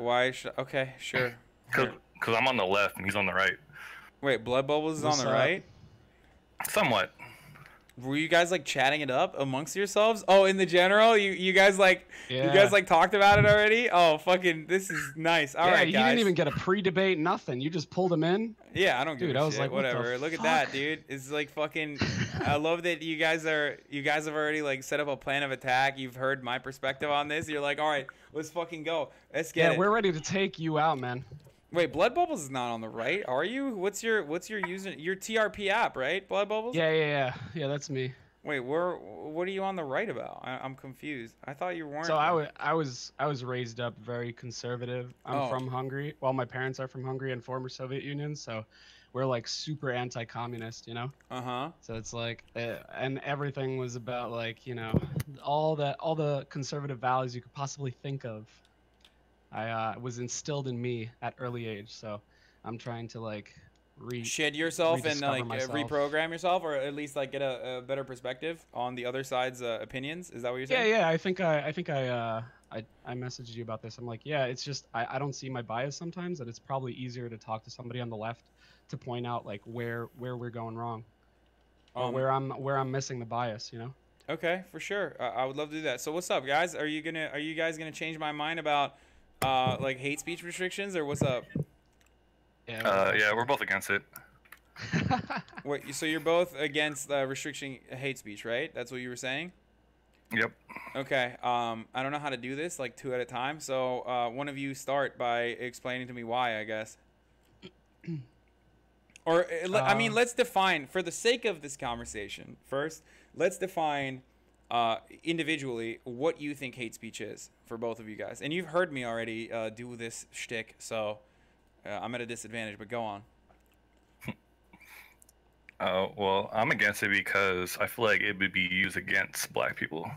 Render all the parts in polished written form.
Why should? Okay, sure. Cause, Here. cause I'm on the left and he's on the right. Wait, Blood Bubbles is on What's the up? right. Somewhat. Were you guys like chatting it up amongst yourselves? Oh, in the general, you guys like Yeah. talked about it already. Oh, fucking, this is nice. All Yeah, right, you guys. didn't even get a pre-debate, nothing. You just pulled him in. Yeah, I don't give Dude, a I was shit. like, what the Whatever. Look at fuck? that, dude. It's like fucking. I love that you guys have already like set up a plan of attack. You've heard my perspective on this. You're like, all right, let's fucking go. Let's get Yeah, it. we're ready to take you out, man. Wait, Blood Bubbles is not on the right, are you? What's your user? Your TRP app, right? Blood Bubbles. Yeah, that's me. Wait, what are you on the right about? I'm confused. I thought you weren't. So I was raised up very conservative. I'm Oh. from Hungary. Well, my parents are from Hungary and former Soviet Union, so we're like super anti-communist, you know? Uh-huh. So it's like and everything was about like, you know, all the conservative values you could possibly think of. I was instilled in me at early age, so I'm trying to like Shed yourself and rediscover like myself. reprogram yourself, or at least like get a better perspective on the other side's opinions. Is that what you're saying? Yeah, I think I messaged you about this. I'm like, yeah, it's just I don't see my bias sometimes, and it's probably easier to talk to somebody on the left to point out like where we're going wrong, or where I'm missing the bias, you know? Okay, for sure. I would love to do that. So what's up, guys? Are you guys gonna change my mind about like hate speech restrictions, or what's up? Yeah, we're both against it. Wait, so you're both against restricting hate speech, right? That's what you were saying? Yep. Okay. I don't know how to do this, like two at a time. So one of you start by explaining to me why, I guess. Or I mean, let's define, for the sake of this conversation, first, let's define individually what you think hate speech is for both of you guys. And you've heard me already do this shtick, so I'm at a disadvantage. But go on. Well, I'm against it because I feel like it would be used against black people.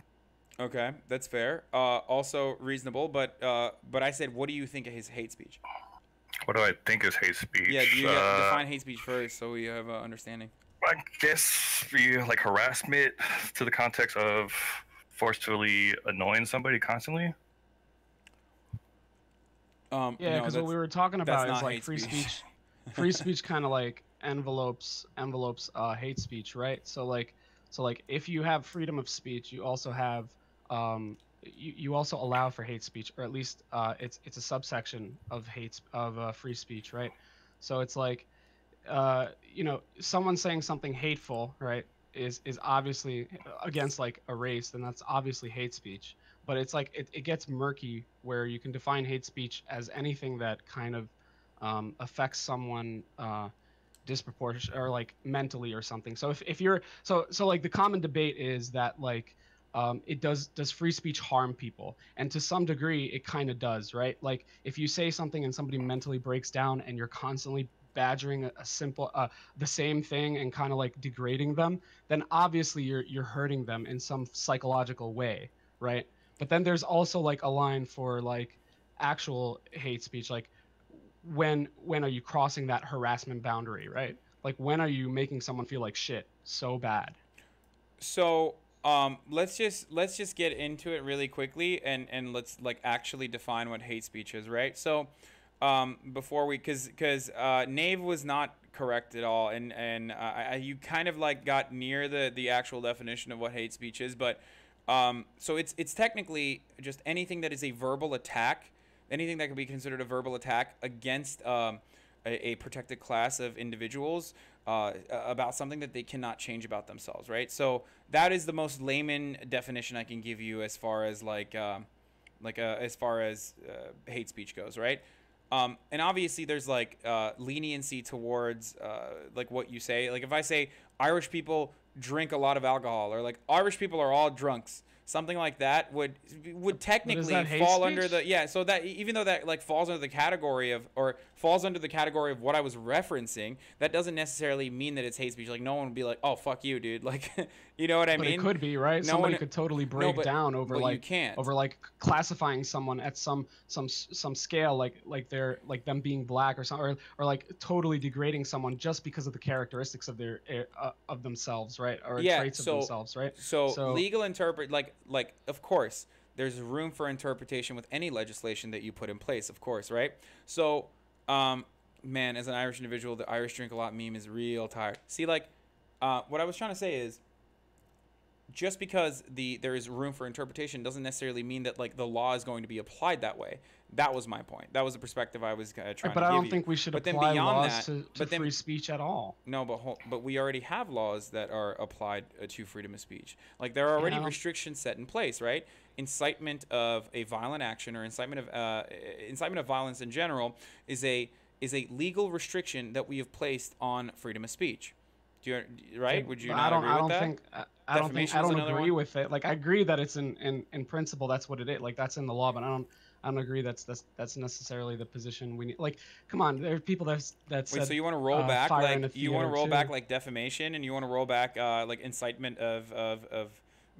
Okay, that's fair. Also reasonable, but I said, what do you think is hate speech? What do I think is hate speech? Yeah, you define hate speech first, so we have an understanding. I guess be like harassment to the context of forcefully annoying somebody constantly. Yeah, no, because what we were talking that's about is not like hate free speech. speech. Free speech kind of like envelopes hate speech, right? So like if you have freedom of speech, you also have you also allow for hate speech, or at least it's a subsection of free speech, right? So it's like you know, someone saying something hateful, right, is obviously against like a race, then that's obviously hate speech. But it's like it gets murky where you can define hate speech as anything that kind of affects someone disproportionate or like mentally or something. So if you're so like the common debate is that like it does free speech harm people, and to some degree it kind of does, right? Like if you say something and somebody mentally breaks down and you're constantly badgering a simple the same thing and kind of like degrading them, then obviously you're hurting them in some psychological way, right? But then there's also like a line for like actual hate speech, like when are you crossing that harassment boundary, right? Like when are you making someone feel like shit so bad? So let's just get into it really quickly, and let's like actually define what hate speech is, right? So before we, because Nave was not correct at all, and you kind of like got near the actual definition of what hate speech is, but so it's technically just anything that is a verbal attack, anything that can be considered a verbal attack against a protected class of individuals about something that they cannot change about themselves, right? So that is the most layman definition I can give you as far as as far as hate speech goes, right? And obviously there's like leniency towards like what you say. Like if I say Irish people drink a lot of alcohol, or like Irish people are all drunks, something like that would technically fall under the so that even though that like falls under the category of, or falls under the category of what I was referencing, that doesn't necessarily mean that it's hate speech. Like no one would be like, oh fuck you, dude, like you know what I mean? It could be, right? Somebody could totally break down over like classifying someone at some scale, like they're like them being black or something, or like totally degrading someone just because of the characteristics of their of themselves, right? Or traits of themselves, right? So legal interpret like of course there's room for interpretation with any legislation that you put in place, of course, right? So, man, as an Irish individual, the Irish drink a lot meme is real tired. See, like, what I was trying to say is, just because there is room for interpretation doesn't necessarily mean that like the law is going to be applied that way. That was my point. That was the perspective I was trying to give you. But I don't think we should apply laws to then, free speech at all. No, but we already have laws that are applied to freedom of speech. Like there are already restrictions set in place, right? Incitement of a violent action or incitement of violence in general is a legal restriction that we have placed on freedom of speech. Right? Would you not agree with that? I don't agree with it. Like I agree that it's in principle that's what it is. Like that's in the law, but I don't agree that's necessarily the position we need. Like, come on, there are people that said. Wait, so you want to roll back like you want to roll back like defamation, and you want to roll back like incitement of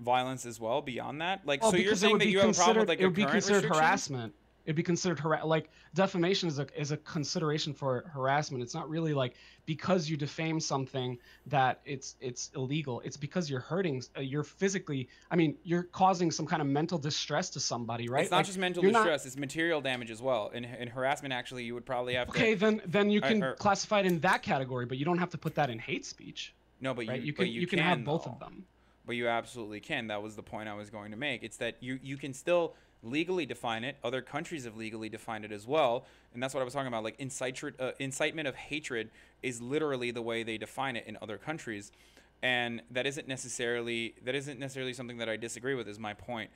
violence as well beyond that? Like, so you're saying that you have a problem with like the current restrictions? Harassment. It'd be considered like defamation is a consideration for harassment. It's not really like because you defame something that it's illegal. It's because you're hurting, you're physically. I mean, you're causing some kind of mental distress to somebody, right? It's not just mental distress; it's material damage as well. In harassment, actually, you would probably have to. Okay, then you can classify it in that category, but you don't have to put that in hate speech. No, but right? you can have both of them. But you absolutely can. That was the point I was going to make. It's that you can still legally define it. Other countries have legally defined it as well, and that's what I was talking about. Like incitement of hatred is literally the way they define it in other countries, and that isn't necessarily something that I disagree with. Is my point.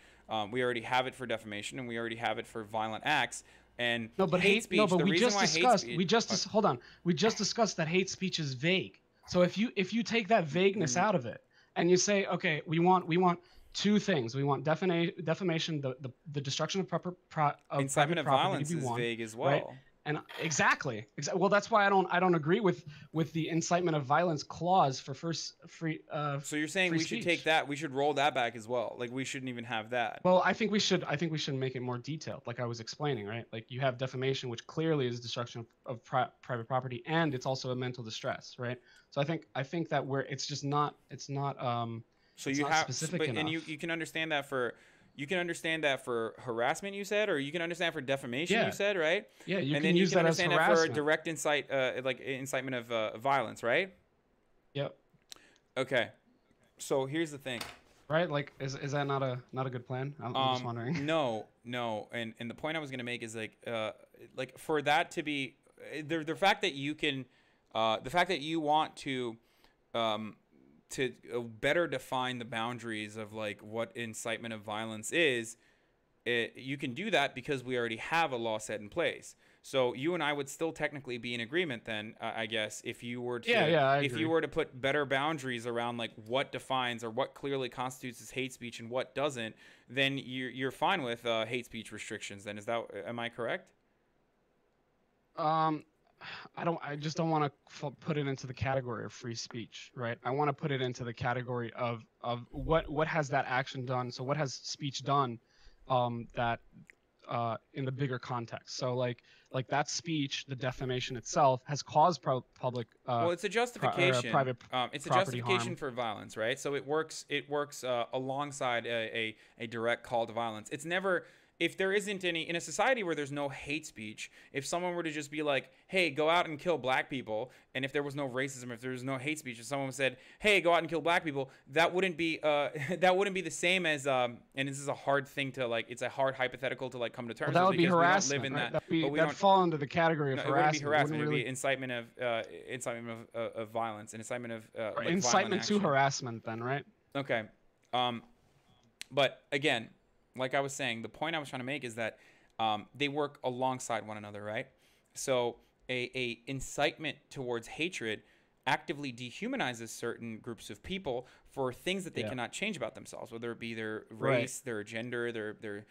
We already have it for defamation, and we already have it for violent acts. And no, but hate speech. No, but we just discussed. Hold on. We just discussed that hate speech is vague. So if you take that vagueness out of it, and you say, okay, we want two things. We want defamation, the destruction of incitement of violence is vague as well. Right? And exactly. Well, that's why I don't agree with the incitement of violence clause for free. So you're saying we should take that, we should roll that back as well. Like we shouldn't even have that. Well, I think we should make it more detailed, like I was explaining, right? Like you have defamation, which clearly is destruction of private property, and it's also a mental distress, right? So I think that it's not so you have specific enough. And you can understand that for harassment, you said, or you can understand for defamation, you said, right? Yeah, and then you can understand that for direct incitement of violence, right? Yep. Okay. So here's the thing. Right? Like, is that not a good plan? I'm just wondering. No. And the point I was gonna make is like for that to be the fact that you can the fact that you want to better define the boundaries of like what incitement of violence is, you can do that because we already have a law set in place. So you and I would still technically be in agreement then, I guess, if you were to if you were to put better boundaries around like what defines or what clearly constitutes as hate speech and what doesn't, then you're fine with hate speech restrictions. Then am I correct? I just don't want to put it into the category of free speech, right? I want to put it into the category of what has that action done? So what has speech done that in the bigger context? So like that speech, the defamation itself has caused public well, it's a justification. Private it's a justification for violence, right? So it works alongside a direct call to violence. It's never. If there isn't any, in a society where there's no hate speech, if someone were to just be like, hey, go out and kill black people, and if there was no racism, if there was no hate speech, if someone said, hey, go out and kill black people, that wouldn't be the same as, and this is a hard thing to like, it's a hard hypothetical to like come to terms with. Well, that would be harassment, right? That'd fall under the category of harassment. It wouldn't be harassment, it would be incitement of violence, and incitement of like incitement to harassment then, right? Okay. But again, like I was saying, the point I was trying to make is that they work alongside one another, right? So a incitement towards hatred actively dehumanizes certain groups of people for things that they cannot change about themselves, whether it be their race, their gender, their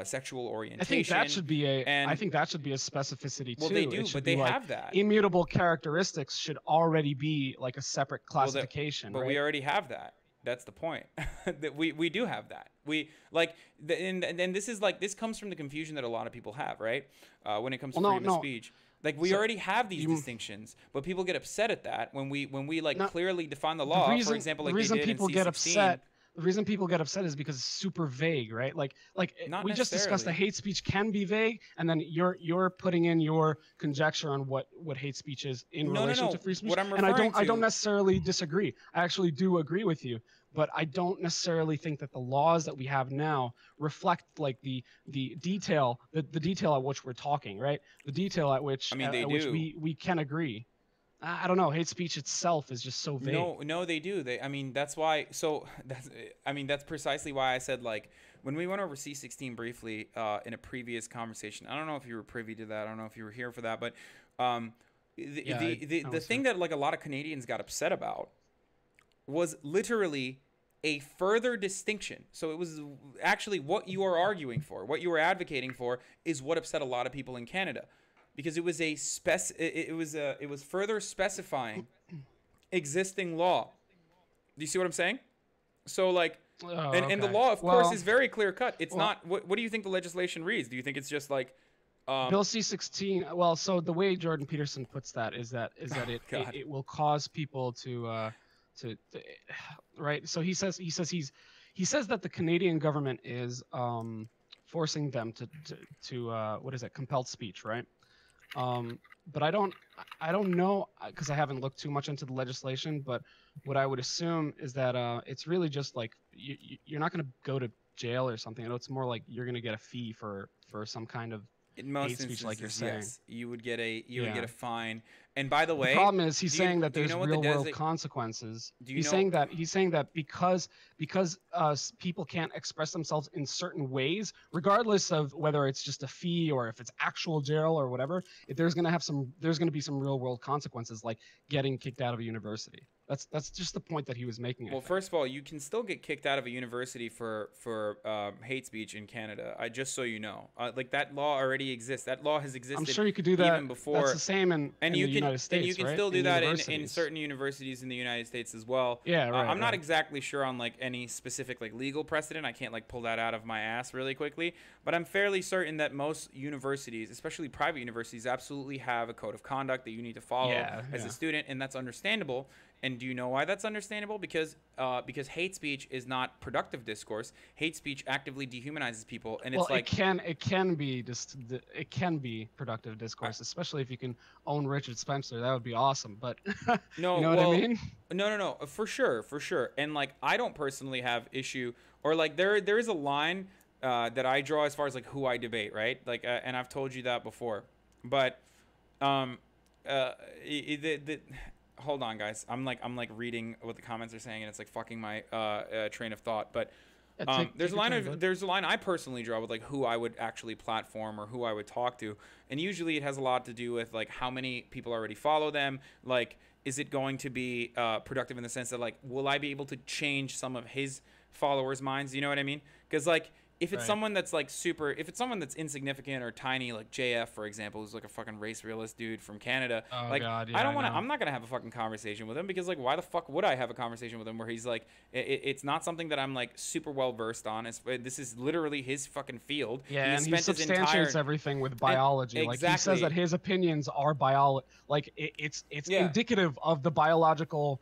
sexual orientation. I think that should be a specificity too. Well, they do, but they have that. Immutable characteristics should already be like a separate classification. But we already have that. That's the point. That we do have that. We like, and this is like, this comes from the confusion that a lot of people have, right? When it comes to freedom of speech. Like we already have these distinctions, but people get upset at that when we like clearly define the law. For example, like they did in C-16. the reason people get upset is because it's super vague, right? Not We just discussed that necessarily. hate speech can be vague, and then you're putting in your conjecture on what hate speech is in No, no, relation to no. free speech. What I'm And referring I don't to, necessarily disagree. I actually do agree with you, but I don't necessarily think that the laws that we have now reflect like the detail, the detail at which we're talking, right? The detail I mean, they at which do. we can agree. I don't know. Hate speech itself is just so vague. No, no, they do. I mean, that's why. So that's. I mean, that's precisely why I said like when we went over C16 briefly in a previous conversation. I don't know if you were privy to that. I don't know if you were here for that, but um, Yeah, I the was here. thing that like a lot of Canadians got upset about was literally a further distinction. So it was actually what you are arguing for, what you are advocating for, is what upset a lot of people in Canada, because it was it was further specifying existing law. Do you see what I'm saying? So like, Oh, and the okay. law, of course, Well, is very clear cut. It's well, not. What do you think the legislation reads? Do you think it's just like, um, Bill C-16. Well, so the way Jordan Peterson puts that is that God, it will cause people to right. So he says that the Canadian government is forcing them to what is it, compelled speech, right? But I don't know because I haven't looked too much into the legislation. But what I would assume is that it's really just like you're not going to go to jail or something. It's more like you're going to get a fee for some kind of in hate most speech, like you're instances, saying. yes, you would get Yeah. a fine. And by the The way, problem is he's saying that do you there's know what the real world desi- consequences. do you know He's saying that because people can't express themselves in certain ways, regardless of whether it's just a fee or if it's actual jail or whatever, there's gonna be some real world consequences like getting kicked out of a university. That's just the point that he was making, I Well, think. first of all, you can still get kicked out of a university for hate speech in Canada. I just so you know, like that law already exists. That law has I'm existed sure you could do that. even That's before, the same and in you the can United States, right? still do In that in universities. certain universities in the United States as well. Yeah, right, I'm not right. exactly sure on like any specific like legal precedent. I can't like pull that out of my ass really quickly, but I'm fairly certain that most universities, especially private universities, absolutely have a code of conduct that you need to follow Yeah, as a yeah. student, and that's understandable. And do you know why that's understandable? Because hate speech is not productive discourse. Hate speech actively dehumanizes people, and Well, it's like it can be just it can be productive I, discourse, especially if you can own Richard Spencer. That would be awesome. But you no, know what I well, mean? no, no, no, for sure, for sure. And like I don't personally have issue, or like there is a line that I draw as far as like who I debate, right? Like, and I've told you that before, but um, the hold on, guys. I'm like reading what the comments are saying, and it's like fucking my train of thought. But Yeah, there's take a your line time, bud. there's a line I personally draw with like who I would actually platform or who I would talk to, and usually it has a lot to do with like how many people already follow them. Like, is it going to be productive in the sense that like will I be able to change some of his followers' minds? You know what I mean? Because like if it's Right. someone that's like super, if it's someone that's insignificant or tiny, like JF for example, who's like a fucking race realist dude from Canada, Oh like God, I yeah, don't I want to. know. I'm not gonna have a fucking conversation with him because like why the fuck would I have a conversation with him where he's like it's not something that I'm like super well versed on. This is literally his fucking field. Yeah, He has and he spent his substantiates entire everything with and biology. Like he says that exactly his opinions are like it's yeah indicative of the biological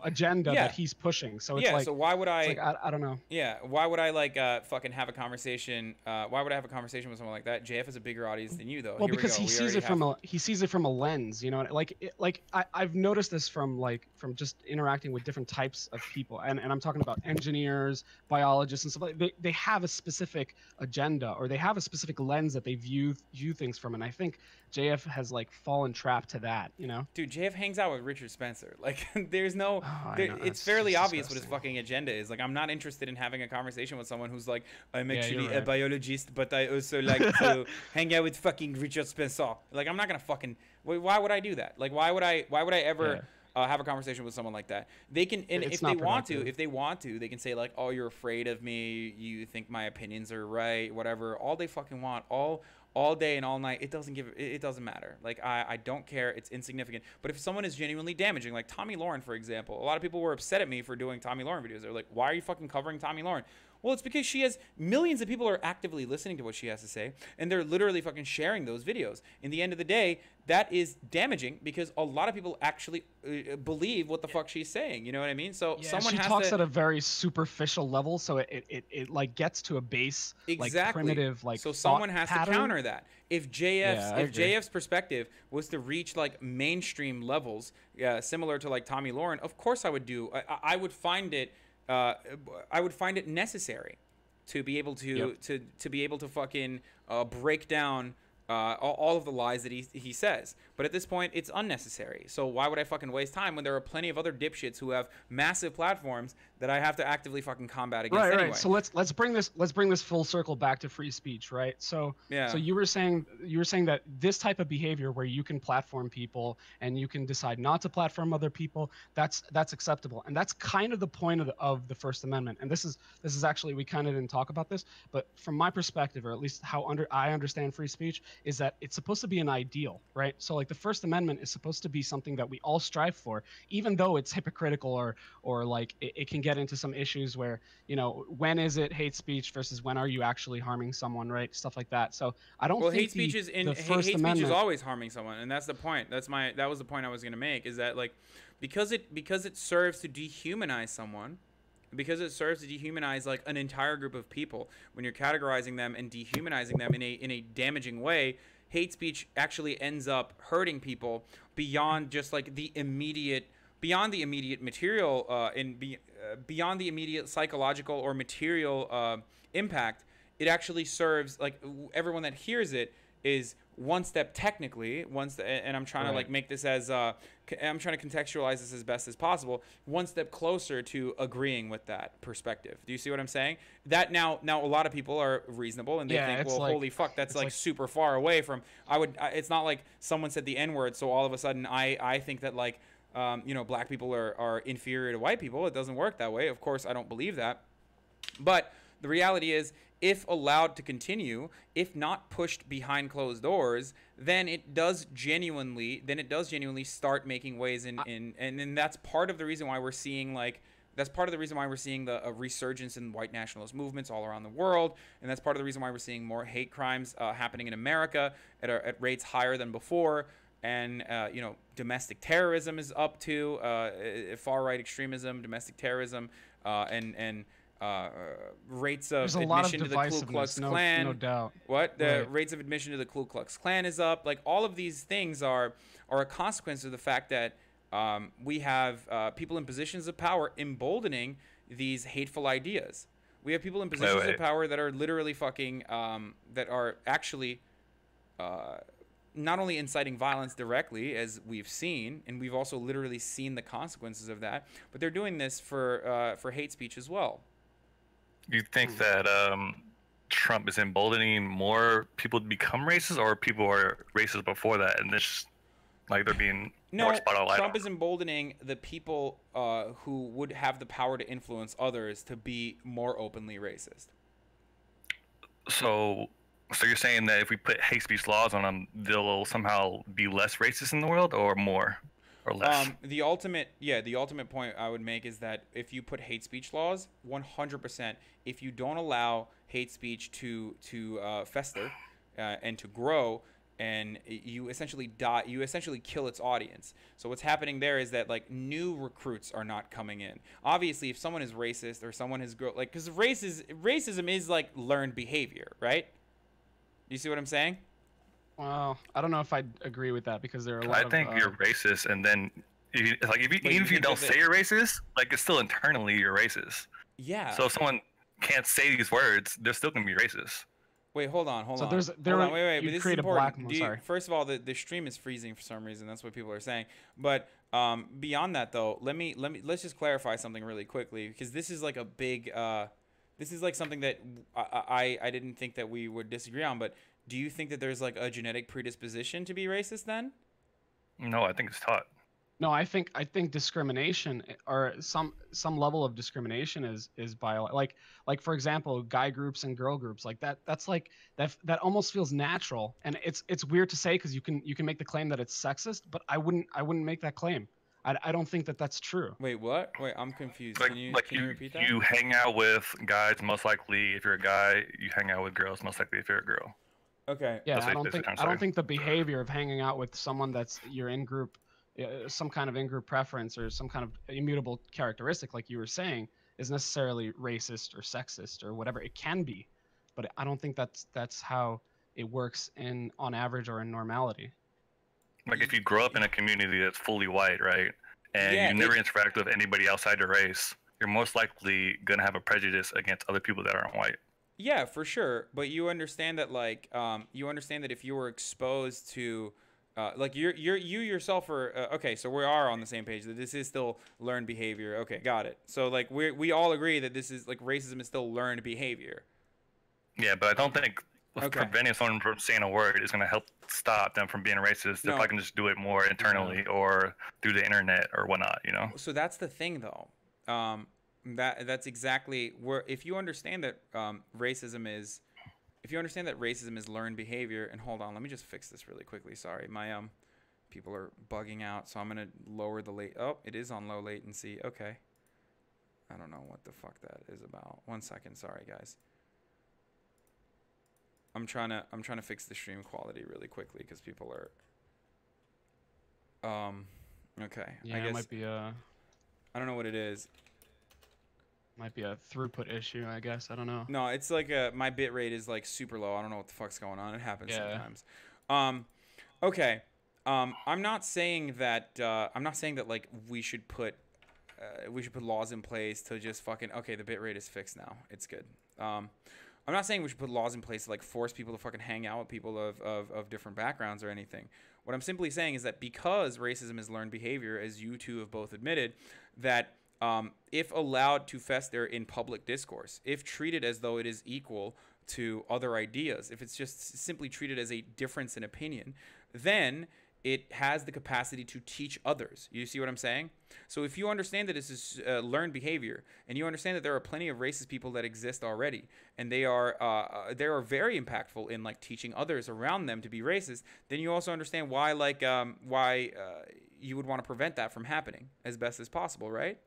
agenda yeah that he's pushing. So yeah. So why would it's like I don't know. yeah, why would I like fucking have a conversation? Why would I have a conversation with someone like that? JF has a bigger audience than you, though. Well, Here we because go. he We sees already it have. from a lens, you know, I've noticed this from just interacting with different types of people, and I'm talking about engineers, biologists, and stuff like they have a specific agenda or they have a specific lens that they view things from, and I think JF has like fallen trap to that, you know. Dude, JF hangs out with Richard Spencer. Like, there's no, Oh, I there, know it's that's fairly just obvious what his disgusting. fucking agenda is. Like, I'm not interested in having a conversation with someone who's like, I'm Yeah, actually you're a right. biologist, but I also like to hang out with fucking Richard Spencer. Like, I'm not gonna fucking. Why would I do that? Like, why would I? Why would I ever? Yeah. Have a conversation with someone like that. They can, and It's if they not want to, productive. they can say like, "Oh, you're afraid of me. You think my opinions are right. Whatever." All they fucking want, all day and all night. It doesn't give. It doesn't matter. Like I don't care. It's insignificant. But if someone is genuinely damaging, like Tommy Lauren, for example, a lot of people were upset at me for doing Tommy Lauren videos. They're like, "Why are you fucking covering Tommy Lauren?" Well, it's because she has millions of people are actively listening to what she has to say, and they're literally fucking sharing those videos. In the end of the day, that is damaging because a lot of people actually believe what the fuck she's saying. You know what I mean? So Yeah, someone she has talks to at a very superficial level, so it like gets to a base like exactly primitive like so thought someone has pattern. to counter that. If Yeah, I agree. JF's perspective was to reach like mainstream levels, similar to like Tommy Lauren, of course I would do. I would find it. I would find it necessary to be able to Yep. to be able to fucking break down all of the lies that he says. But at this point, it's unnecessary. So why would I fucking waste time when there are plenty of other dipshits who have massive platforms that I have to actively fucking combat against Right, anyway? right. So let's bring this full circle back to free speech, right? So Yeah. so you were saying that this type of behavior where you can platform people and you can decide not to platform other people, that's acceptable, and that's kind of the point of the First Amendment. And this is actually, we kind of didn't talk about this, but from my perspective, or at least how I understand free speech, is that it's supposed to be an ideal, right? So like the First Amendment is supposed to be something that we all strive for, even though it's hypocritical or like it can get into some issues where, you know, when is it hate speech versus when are you actually harming someone, right? Stuff like that. So I don't Well, think hate speech is the First hate Amendment. speech is always harming someone, and that's the point. That was the point I was gonna make. Is that like because it serves to dehumanize someone, because it serves to dehumanize like an entire group of people. When you're categorizing them and dehumanizing them in a damaging way, hate speech actually ends up hurting people beyond just like the immediate material beyond the immediate psychological or material impact. It actually serves like everyone that hears it is one step technically and I'm trying to like make this as I'm trying to contextualize this as best as possible, one step closer to agreeing with that perspective. Do you see what I'm saying? That now a lot of people are reasonable and they think, well, like, holy fuck, that's like super far away from it's not like someone said the N-word, so all of a sudden I think that like you know, black people are inferior to white people. It doesn't work that way. Of course, I don't believe that. But the reality is, if allowed to continue, if not pushed behind closed doors, then it does genuinely start making waves and that's part of the reason why we're seeing the resurgence in white nationalist movements all around the world, and that's part of the reason why we're seeing more hate crimes happening in America at rates higher than before. And you know, domestic terrorism is up to far-right extremism, domestic terrorism, and rates of admission to the Ku Klux Klan. No doubt. What the rates of admission to the Ku Klux Klan is up. Like all of these things are a consequence of the fact that we have people in positions of power emboldening these hateful ideas. We have people in positions of power that are literally fucking that are actually not only inciting violence directly, as we've seen, and we've also literally seen the consequences of that, but they're doing this for hate speech as well. You think that Trump is emboldening more people to become racist, or people are racist before that, and this like they're being more spotlighted? Trump is emboldening the people who would have the power to influence others to be more openly racist. So you're saying that if we put hate speech laws on them, they'll somehow be less racist in the world, or more, or less? The ultimate point I would make is that if you put hate speech laws, 100%, if you don't allow hate speech to fester and to grow, and you essentially kill its audience. So what's happening there is that like new recruits are not coming in. Obviously, if someone is racist or someone has like, because racism is like learned behavior, right? You see what I'm saying? Well, I don't know if I agree with that, because there are a lot I think you're racist, and then even if you don't say you're racist, like it's still internally you're racist. Yeah. So if someone can't say these words, they're still gonna be racist. Wait, hold on. Wait. But this is important. First of all, the stream is freezing for some reason. That's what people are saying. But beyond that, though, let's just clarify something really quickly, because this is like a big. This is like something that I didn't think that we would disagree on, but do you think that there's like a genetic predisposition to be racist then? No, I think it's taught. No, I think discrimination, or some level of discrimination is bio, like for example, guy groups and girl groups, like that's like that almost feels natural, and it's weird to say, because you can make the claim that it's sexist, but I wouldn't make that claim. I don't think that that's true. Wait, what? Wait, I'm confused. Like, Can you repeat that? You hang out with guys most likely if you're a guy. You hang out with girls most likely if you're a girl. Okay. Yeah, That's I what don't you're think trying to say. the behavior of hanging out with someone that's your in group, some kind of in group preference or some kind of immutable characteristic, like you were saying, is necessarily racist or sexist or whatever it can be, but I don't think that's how it works in on average or in normality. Like if you grow up in a community that's fully white, right, and Yeah, you never interact with anybody outside your race, you're most likely gonna have a prejudice against other people that aren't white. Yeah, for sure. But you understand that, like, you understand that if you were exposed to, like, you yourself are okay. So we are on the same page that this is still learned behavior. Okay, got it. So like we all agree that this is like racism is still learned behavior. Yeah, but I don't think Okay. preventing someone from saying a word is gonna help stop them from being racist No. if I can just do it more internally or through the internet or whatnot, you know? So that's the thing, though. That's exactly where if you understand that racism is, if you understand that racism is learned behavior. And hold on, let me just fix this really quickly. Sorry, my people are bugging out, so I'm gonna lower the late. Oh, it is on low latency. Okay. I don't know what the fuck that is about. 1 second. Sorry, guys. I'm trying to fix the stream quality really quickly because people are. Okay. Yeah, I guess it might be a I don't know what it is. throughput issue, I guess. I don't know. No, it's like my bit rate is like super low. I don't know what the fuck's going on. It happens sometimes. Okay. I'm not saying that like we should put laws in place to just fucking okay, the bit rate is fixed now. It's good. I'm not saying we should put laws in place to like force people to fucking hang out with people of different backgrounds or anything. What I'm simply saying is that because racism is learned behavior, as you two have both admitted, that if allowed to fester in public discourse, if treated as though it is equal to other ideas, if it's just simply treated as a difference in opinion, then it has the capacity to teach others. You see what I'm saying? So if you understand that this is learned behavior, and you understand that there are plenty of racist people that exist already, and they are very impactful in like teaching others around them to be racist, then you also understand why you would want to prevent that from happening as best as possible, right?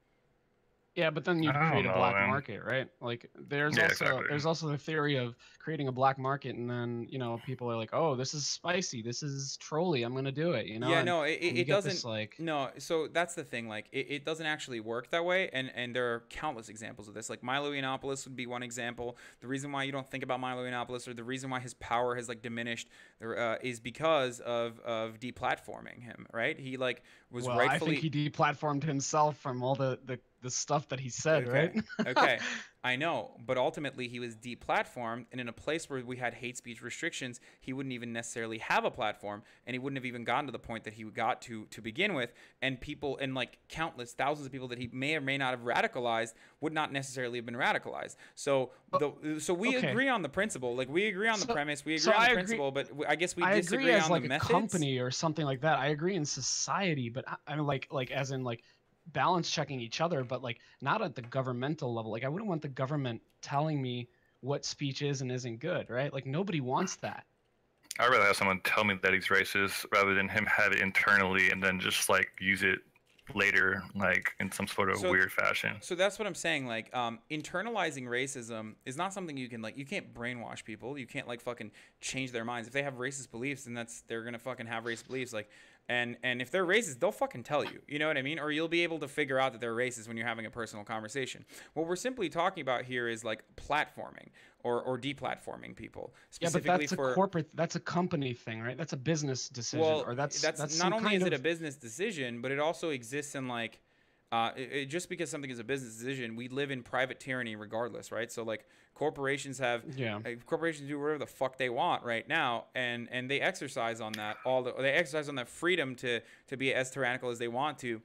Yeah, but then you I don't create a know, black man. market, right? Like there's Yeah, also exactly. there's also the theory of creating a black market, and then people are like, oh, this is spicy, this is trolly, I'm gonna do it, Yeah, and, no, and you it get doesn't. this like No, so that's the thing. Like, it doesn't actually work that way, and there are countless examples of this. Like Milo Yiannopoulos would be one example. The reason why you don't think about Milo Yiannopoulos, or the reason why his power has like diminished, is because of deplatforming him. Right? He like was well, rightfully. I think he deplatformed himself from all the stuff that he said, Okay. right? Okay. I know, but ultimately he was deplatformed, and in a place where we had hate speech restrictions, he wouldn't even necessarily have a platform, and he wouldn't have even gotten to the point that he got to begin with. And people, and like countless thousands of people that he may or may not have radicalized, would not necessarily have been radicalized. So so we okay. agree on the principle, like we agree on the premise, we agree so on I the agree- principle, but I guess we I disagree agree as on like the a methods. company or something like that. I agree in society, but I mean like as in like balance checking each other, but like not at the governmental level. Like I wouldn't want the government telling me what speech is and isn't good, right? Like nobody wants that. I'd rather have someone tell me that he's racist rather than him have it internally and then just like use it later, like in some sort of weird fashion. So that's what I'm saying. Like, internalizing racism is not something you can like. You can't brainwash people. You can't like fucking change their minds. If they have racist beliefs, then they're gonna fucking have racist beliefs. Like, and if they're racist, they'll fucking tell you. You know what I mean? Or you'll be able to figure out that they're racist when you're having a personal conversation. What we're simply talking about here is like platforming or deplatforming people. Yeah, but Specifically that's a company thing, right? That's a business decision. Well, or that's not only is it a business decision, but it also exists in like, just because something is a business decision, we live in private tyranny regardless, right? So like corporations corporations do whatever the fuck they want right now, and they exercise on that they exercise on that freedom to be as tyrannical as they want to.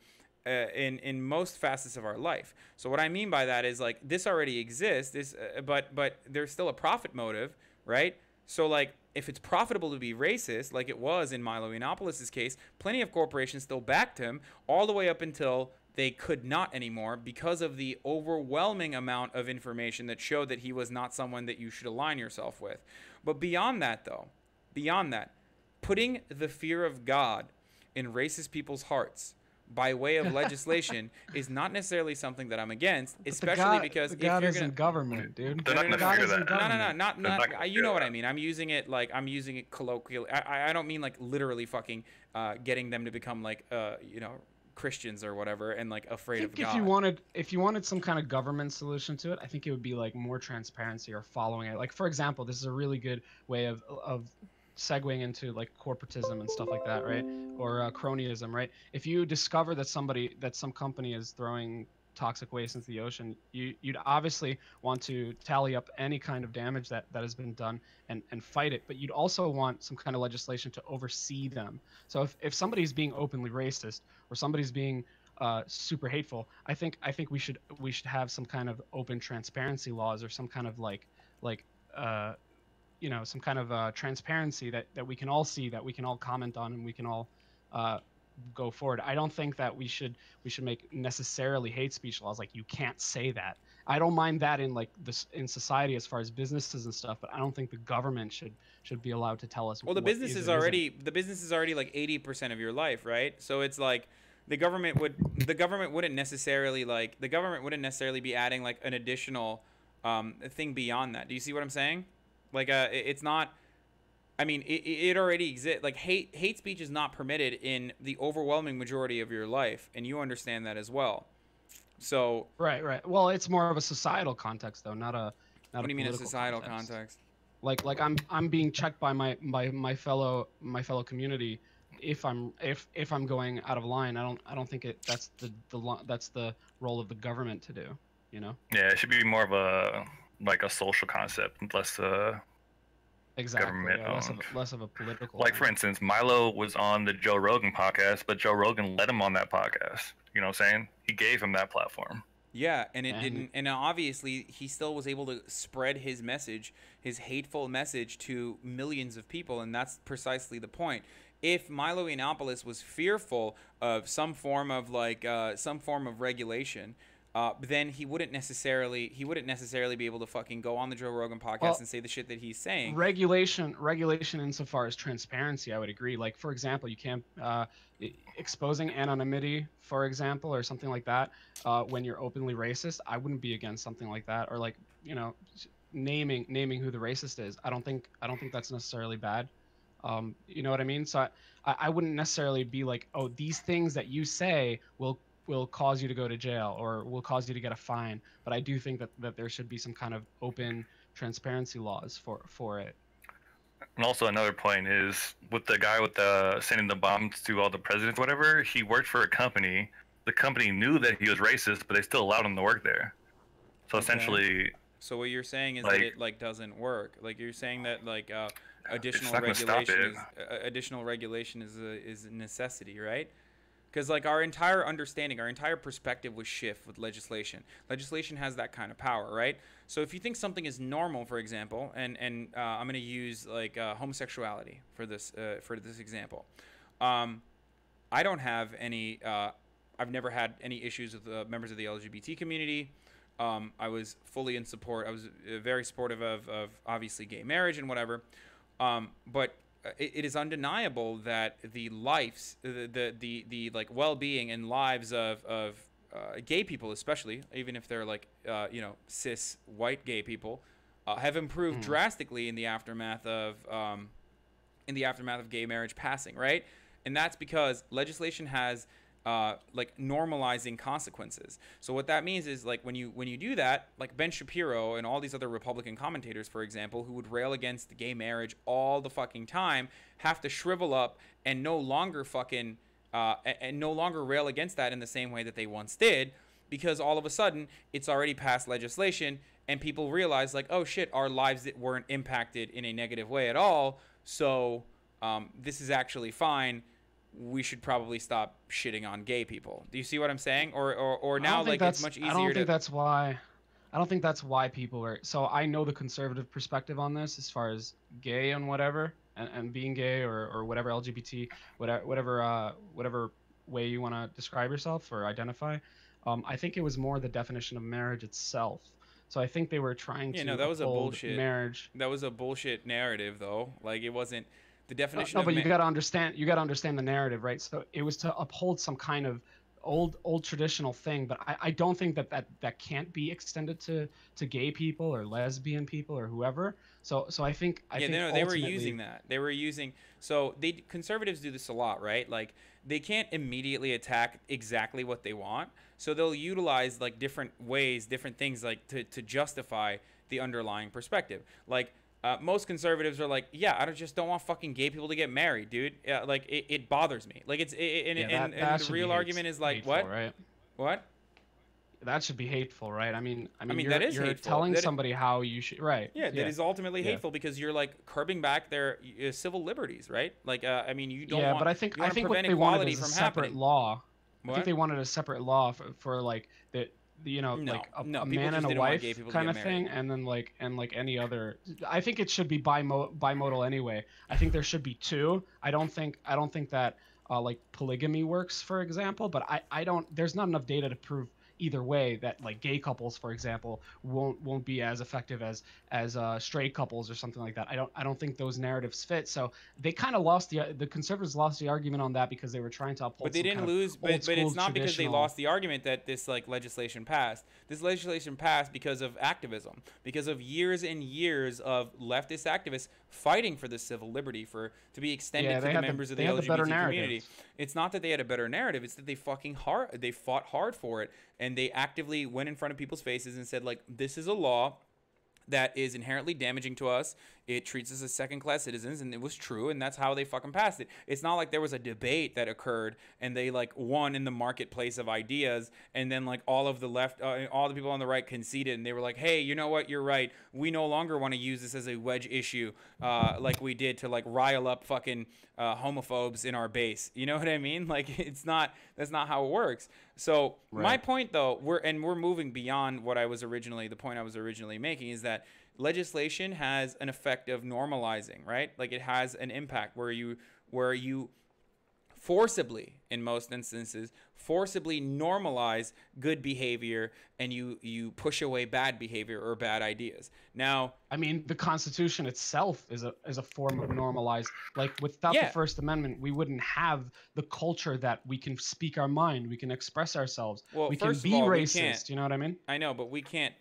In most facets of our life. So what I mean by that is like this already exists. But there's still a profit motive, right? So like if it's profitable to be racist, like it was in Milo Yiannopoulos' case, plenty of corporations still backed him all the way up until they could not anymore because of the overwhelming amount of information that showed that he was not someone that you should align yourself with. But beyond that, putting the fear of God in racist people's hearts by way of legislation is not necessarily something that I'm against, But especially because the if God you're isn't gonna government, dude. They're not no, gonna no, God figure isn't that. no, no, government. not They're not. not gonna You figure know what that. I mean. I'm using it like I'm using it colloquially. I don't mean like literally fucking getting them to become like you know, Christians or whatever and like I afraid of think God. if you wanted some kind of government solution to it, I think it would be like more transparency or following it. Like for example, this is a really good way of segueing into like corporatism and stuff like that, right? Or cronyism, right? If you discover that some company is throwing toxic waste into the ocean, you'd obviously want to tally up any kind of damage that has been done and fight it, but you'd also want some kind of legislation to oversee them. So if somebody's being openly racist or somebody's being super hateful, I think we should have some kind of open transparency laws or some kind of like uh, some kind of transparency that we can all see, that we can all comment on, and we can all uh, go forward. I don't think that we should make necessarily hate speech laws like you can't say that. I don't mind that in like this in society as far as businesses and stuff, but I don't think the government should be allowed to tell us Well, what is and isn't. the business is already like 80% of your life, right? So it's like the government wouldn't necessarily be adding like an additional thing beyond that. Do you see what I'm saying? Like it's not. I mean, it already exists. Like hate speech is not permitted in the overwhelming majority of your life, and you understand that as well. So, Right, right. Well, it's more of a societal context though, not what a do you mean a political societal context. context? Like I'm being checked by my fellow community if I'm going out of line. I don't think that's the role of the government to do, you know? Yeah, it should be more of a like a social concept, less Exactly. government Yeah, owned. less of a political Like for thing. instance, Milo was on the Joe Rogan podcast, but Joe Rogan let him on that podcast. You know what I'm saying? He gave him that platform. Yeah, and it And didn't. And obviously, he still was able to spread his message, his hateful message, to millions of people, and that's precisely the point. If Milo Yiannopoulos was fearful of some form of regulation, then he wouldn't necessarily be able to fucking go on the Joe Rogan podcast well, and say the shit that he's saying. regulation insofar as transparency, I would agree. Like for example, you can't exposing anonymity, for example, or something like that. When you're openly racist, I wouldn't be against something like that. Or like naming who the racist is. I don't think that's necessarily bad. You know what I mean? So I wouldn't necessarily be like, oh, these things that you say will cause you to go to jail or will cause you to get a fine. But I do think that there should be some kind of open transparency laws for it. And also another point is with the guy with the sending the bombs to all the presidents, whatever. He worked for a company. The company knew that he was racist, but they still allowed him to work there. So Okay. essentially, So what you're saying is that like, it like doesn't work. Like you're saying that like it's not gonna stop it. additional regulation is a necessity, right? Because like our entire understanding, our entire perspective would shift with legislation. Legislation has that kind of power, right? So if you think something is normal, for example, and I'm gonna use like homosexuality for this example. Um, I don't have any. I've never had any issues with members of the LGBT community. I was fully in support. I was very supportive of obviously gay marriage and whatever. But it is undeniable that the lives, the like well-being and lives of gay people, especially, even if they're like cis white gay people, have improved Mhm. drastically in the aftermath of gay marriage passing, right? And that's because legislation has like normalizing consequences. So what that means is like when you do that, like Ben Shapiro and all these other Republican commentators, for example, who would rail against gay marriage all the fucking time, have to shrivel up and no longer fucking and no longer rail against that in the same way that they once did, because all of a sudden it's already passed legislation and people realize like, oh shit, our lives that weren't impacted in a negative way at all. So this is actually fine. We should probably stop shitting on gay people. Do you see what I'm saying? Or I now don't think like it's that's. much I don't easier think to. that's why. I don't think that's why people are. So I know the conservative perspective on this, as far as gay and whatever, and being gay or whatever LGBT, whatever way you want to describe yourself or identify. I think it was more the definition of marriage itself. So I think they were trying Yeah, to no, that was a uphold bullshit. marriage. That was a bullshit narrative though. Like it wasn't. The definition No, of but you got to understand. You got to understand the narrative, right? So it was to uphold some kind of old traditional thing, but I don't think that can't be extended to gay people or lesbian people or whoever. So I Yeah, think no, they were using ultimately, that. They were using so they conservatives do this a lot, right? Like they can't immediately attack exactly what they want, so they'll utilize like different ways, different things like to justify the underlying perspective. Like most conservatives are like, yeah, just don't want fucking gay people to get married, dude. Yeah, like it bothers me. Like yeah, and that the should be real argument is like, hateful, what, right? what? That should be hateful, right? I I mean, mean, that is you're hateful. telling somebody how you should, right? Yeah, that Yeah, is ultimately yeah. hateful because you're like curbing back their civil liberties, right? Like, I mean, you don't Yeah, want but you I want to think what prevent they wanted equality is a from separate happening. law. I think What? they wanted a separate law for like you know, No, like no, a people man and just a didn't want gay wife people to kind get of married. thing, and then like any other. I think it should be bimodal anyway. I think there should be two. I don't think that like polygamy works, for example. But I don't. There's not enough data to prove either way that like gay couples, for example, won't be as effective as straight couples or something like that. I don't think those narratives fit. So they kind of lost the conservatives lost the argument on that because they were trying to But uphold they some kind didn't of lose. old But school it's not because they traditional. lost the argument that this like legislation passed. This legislation passed because of activism, because of years and years of leftist activists fighting for this civil liberty for to be extended Yeah, to the members of they the had the better LGBT narrative. community. It's not that they had a better narrative. It's that they fought hard for it, and they actively went in front of people's faces and said like, this is a law that is inherently damaging to us. It treats us as second class citizens, and it was true, and that's how they fucking passed it. It's not like there was a debate that occurred and they like won in the marketplace of ideas, and then like all of the left, all the people on the right conceded, and they were like, hey, you know what, you're right. We no longer want to use this as a wedge issue, like we did to like rile up fucking homophobes in our base. You know what I mean? Like that's not how it works. So my Right. point though, we're moving beyond what the point I was originally making is that legislation has an effect of normalizing, right? Like it has an impact where you forcibly, in most instances, forcibly normalize good behavior and you push away bad behavior or bad ideas. Now, I mean, the Constitution itself is a form of normalized. Like without the yeah, First Amendment, we wouldn't have the culture that we can speak our mind, we can express ourselves, well, we can first of be all, we can't. racist. You know what I mean? I know, but we can't.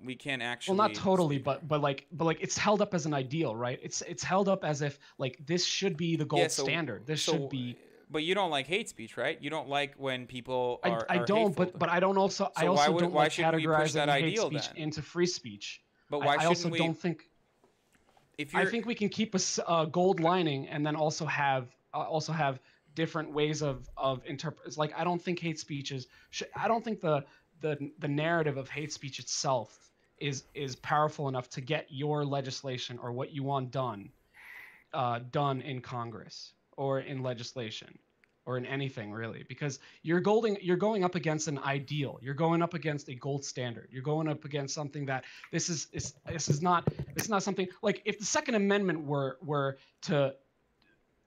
We can't Well, not actually totally, speak. but like it's held up as an ideal, right? It's held up as if like this should be the Yeah. gold standard. This should So, be. but you don't like hate speech, right? You don't like when people I are don't, hateful. but I don't also I So why also would don't why like shouldn't we push that categorizing hate ideal speech then? into free speech. But why I also shouldn't we? don't think If I you're think we can keep a gold lining and then also have different ways of interpret. It's like I don't think hate speech is. I don't think the narrative of hate speech itself is powerful enough to get your legislation or what you want done in Congress or in legislation or in anything really, because you're going up against an ideal. You're going up against a gold standard. You're going up against something that this is not something like if the Second Amendment were to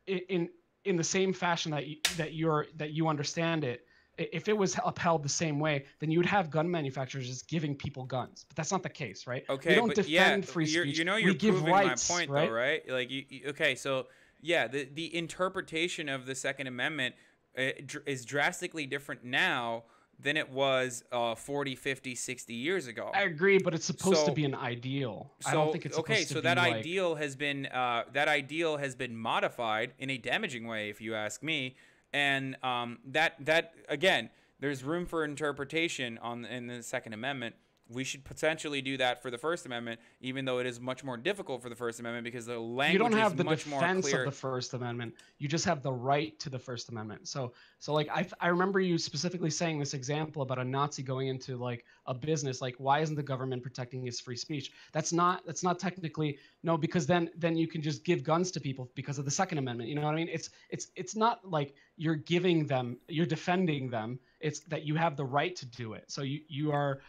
in the same fashion that you understand it. If it was upheld the same way, then you would have gun manufacturers just giving people guns. But that's not the case, right? We okay, don't but yeah, defend free speech. you're We give proving rights, my point right? though, right? Like okay, so yeah, the interpretation of the Second Amendment is drastically different now than it was 40, 50, 60 years ago. I agree, but it's supposed to So be an ideal. I don't so think it's okay, supposed to so be like. that ideal has been modified in a damaging way, if you ask me, and that again, there's room for interpretation in the Second Amendment. We should potentially do that for the First Amendment, even though it is much more difficult for the First Amendment because the You language don't have is the much more defense clear. of the First Amendment. You just have the right to the First Amendment. So like I remember you specifically saying this example about a Nazi going into like a business. Like, why isn't the government protecting his free speech? That's not technically no, because then you can just give guns to people because of the Second Amendment. You know what I mean? It's not like you're you're defending them. It's that you have the right to do it. So you're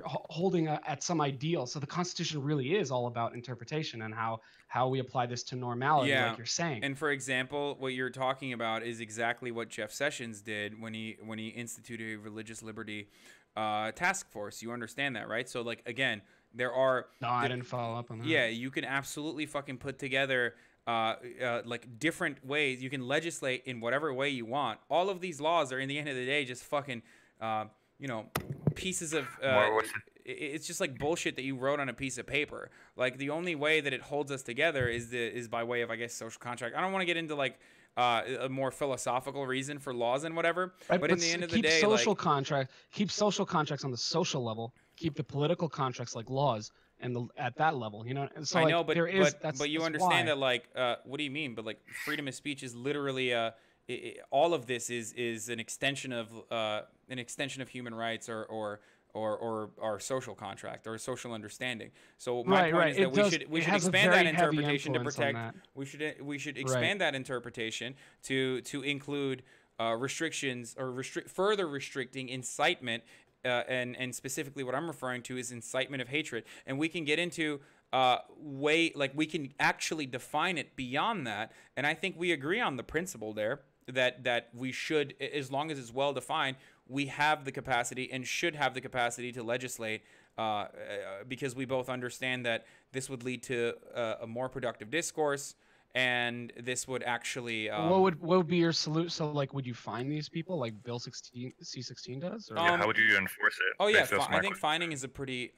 holding at some ideal. So the Constitution really is all about interpretation and how we apply this to normality, Yeah. like you're saying. And for example, what you're talking about is exactly what Jeff Sessions did when he instituted a religious liberty task force. You understand that, right? So like again, there are No, I didn't follow up on that. yeah, you can absolutely fucking put together like different ways. You can legislate in whatever way you want. All of these laws are, in the end of the day, just fucking, you know, pieces of. It's just like bullshit that you wrote on a piece of paper. Like the only way that it holds us together is by way of, I guess, social contract. I don't want to get into like a more philosophical reason for laws and whatever. Right, but in the end of the day, keep social contracts on the social level. Keep the political contracts like laws and at that level, you know. And so I like, know, but but you understand why. that, like, what do you mean? But like, freedom of speech is literally all of this is an extension of human rights or our social contract or social understanding. So my point is that we should expand that interpretation to protect. We should expand that interpretation to include restrictions or further restricting incitement. And specifically what I'm referring to is incitement of hatred. And we can get into we can actually define it beyond that. And I think we agree on the principle there that we should, as long as it's well defined, we have the capacity and should have the capacity to legislate, because we both understand that this would lead to a more productive discourse. And this would actually what would be your solution? So like, would you fine these people like Bill C-16 does? Or? Yeah, how would you enforce it? Oh yeah, I think fining is a pretty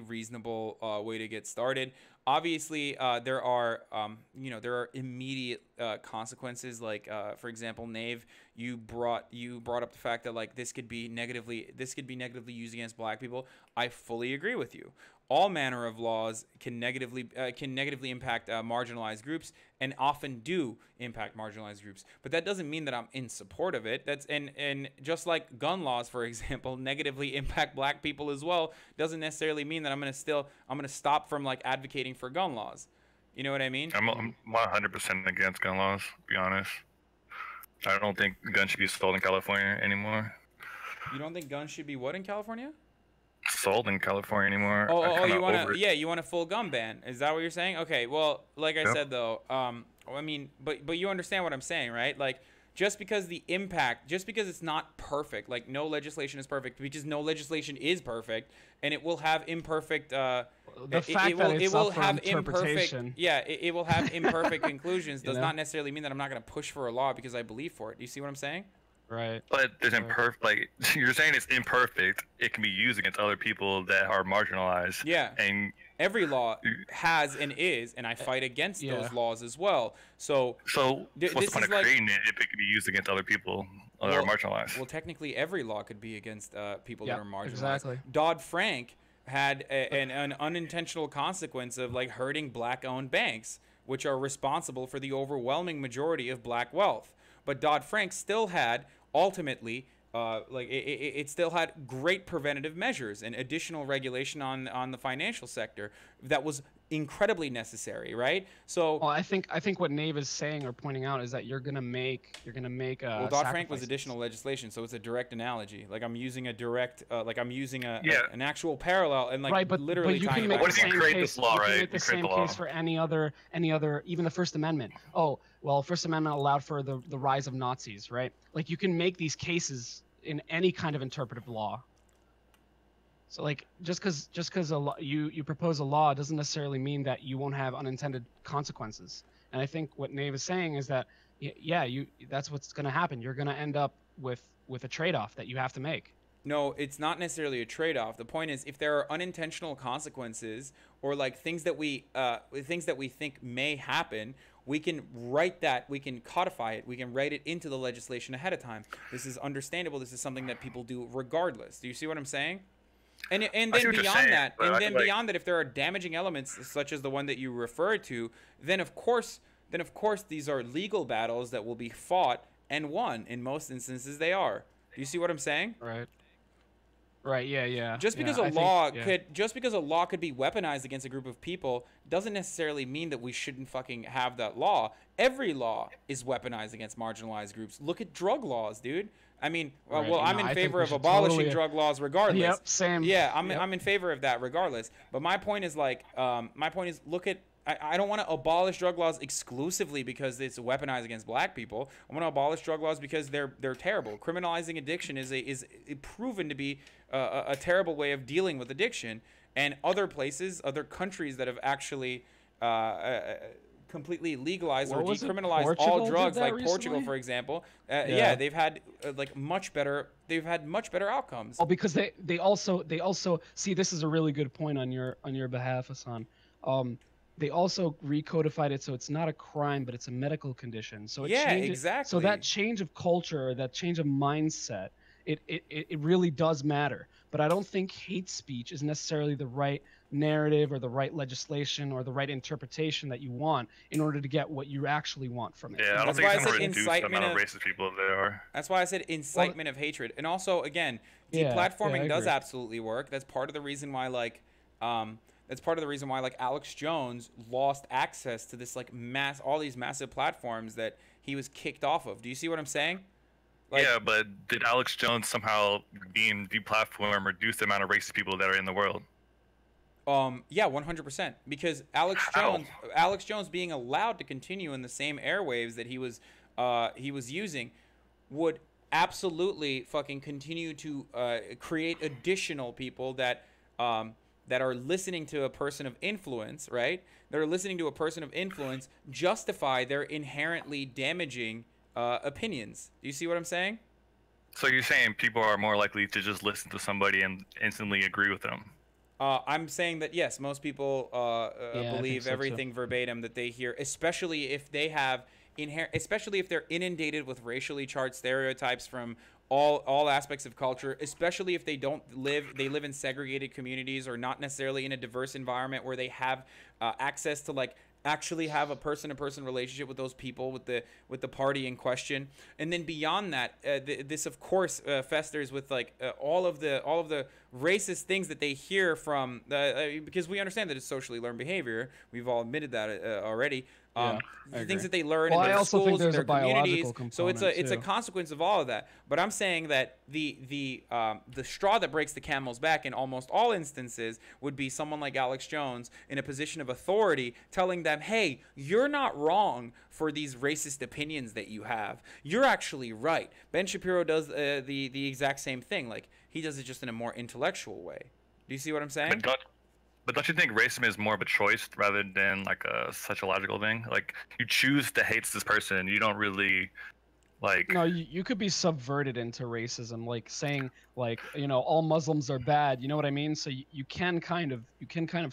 reasonable way to get started. Obviously, there are immediate consequences. Like for example, Nave, you brought up the fact that like this could be negatively used against black people. I fully agree with you. All manner of laws can negatively impact marginalized groups, and often do impact marginalized groups. But that doesn't mean that I'm in support of it. And just like gun laws, for example, negatively impact black people as well, doesn't necessarily mean that I'm gonna stop from like advocating for gun laws. You know what I mean? I'm 100% against gun laws, to be honest. I don't think guns should be sold in California anymore. You don't think guns should be what in California? Sold in California anymore. You want a full gun ban? Is that what you're saying? Okay, well, like I said though, I mean, but you understand what I'm saying, right? Like, just because it's not perfect, like no legislation is perfect, because no legislation is perfect, and it will have imperfect. It will have imperfect conclusions. Does not necessarily mean that I'm not going to push for a law because I believe for it. Do you see what I'm saying? Right. But there's imperfect. Like you're saying, it's imperfect. It can be used against other people that are marginalized. Yeah. And every law has and is, and I fight against those laws as well. So what's the point of creating it if it can be used against other people that are marginalized? Well, technically, every law could be against people that are marginalized. Exactly. Dodd-Frank had an unintentional consequence of like hurting black-owned banks, which are responsible for the overwhelming majority of black wealth. But Dodd-Frank still had ultimately it still had great preventative measures and additional regulation on the financial sector that was incredibly necessary, right? So well, I think what Nave is saying or pointing out is that you're gonna make well, Dodd-Frank was additional legislation, so it's a direct analogy. Like I'm using a direct an actual parallel and like literally. But you can make the same case. You can make the same case for any other, even the First Amendment. Oh, well, First Amendment allowed for the rise of Nazis, right? Like you can make these cases in any kind of interpretive law. So like just because you propose a law doesn't necessarily mean that you won't have unintended consequences. And I think what Nave is saying is that that's what's going to happen. You're going to end up with a trade-off that you have to make. No, it's not necessarily a trade-off. The point is, if there are unintentional consequences or like things that we think may happen, we can write that, we can codify it, we can write it into the legislation ahead of time. This is understandable. This is something that people do regardless. Do you see what I'm saying? And then beyond that, if there are damaging elements such as the one that you referred to, then of course these are legal battles that will be fought and won. In most instances, they are. Do you see what I'm saying? Right. Yeah. Just because a law could be weaponized against a group of people doesn't necessarily mean that we shouldn't fucking have that law. Every law is weaponized against marginalized groups. Look at drug laws, dude. I mean, I'm in favor of abolishing drug laws regardless. Yep, same. Yeah, I'm in favor of that regardless. But my point is look at. I don't want to abolish drug laws exclusively because it's weaponized against black people. I want to abolish drug laws because they're terrible. Criminalizing addiction is proven to be a terrible way of dealing with addiction. And other countries that have actually completely legalize or What was it? decriminalize all Portugal did drugs, that like Portugal, recently? for example, Yeah. they've had like much better. They've had much better outcomes. Oh, because they also see, this is a really good point on your behalf, Hassan. Um, they also recodified it so it's not a crime, but it's a medical condition. So it Yeah, changes. So that exactly. change of culture, that change of mindset, it really does matter. But I don't think hate speech is necessarily the right narrative or the right legislation or the right interpretation that you want in order to get what you actually want from it. Yeah, I And don't That's think why I it's that's gonna said reduce the incitement amount of of. racist people there are. That's why I said well, incitement of hatred. And also, again, yeah, I deplatforming does agree. absolutely work. That's part of the reason why, that's part of the reason why, like, Alex Jones lost access to this, like, all these massive platforms that he was kicked off of. Do you see what I'm saying? Like, Yeah, but did Alex Jones somehow being deplatformed reduce the amount of racist people that are in the world? yeah, 100%. Because How? Alex Jones being allowed to continue in the same airwaves that he was using, would absolutely fucking continue to create additional people that are listening to a person of influence, right? That are listening to a person of influence justify their inherently damaging opinions. Do you see what I'm saying? So you're saying people are more likely to just listen to somebody and instantly agree with them? I'm saying that yes, most people Yeah, I think believe so too. everything verbatim that they hear, especially if they have especially if they're inundated with racially charged stereotypes from all aspects of culture, especially if they live in segregated communities or not necessarily in a diverse environment where they have access to like actually have a person-to-person relationship with those people with the party in question. And then beyond that, this of course festers with like all of the racist things that they hear from because we understand that it's socially learned behavior. We've all admitted that already. Yeah, I The agree. things that they learn Well, in I their also think schools and there's their a biological communities. So component it's a too. consequence of all of that. But I'm saying that the straw that breaks the camel's back in almost all instances would be someone like Alex Jones in a position of authority telling them, hey, you're not wrong for these racist opinions that you have. You're actually right. Ben Shapiro does the exact same thing. Like, he does it just in a more intellectual way. Do you see what I'm saying? But don't you think racism is more of a choice rather than like a such a logical thing? Like you choose to hate this person, you don't really like. No, you could be subverted into racism, like saying like, all Muslims are bad. You know what I mean? So you can kind of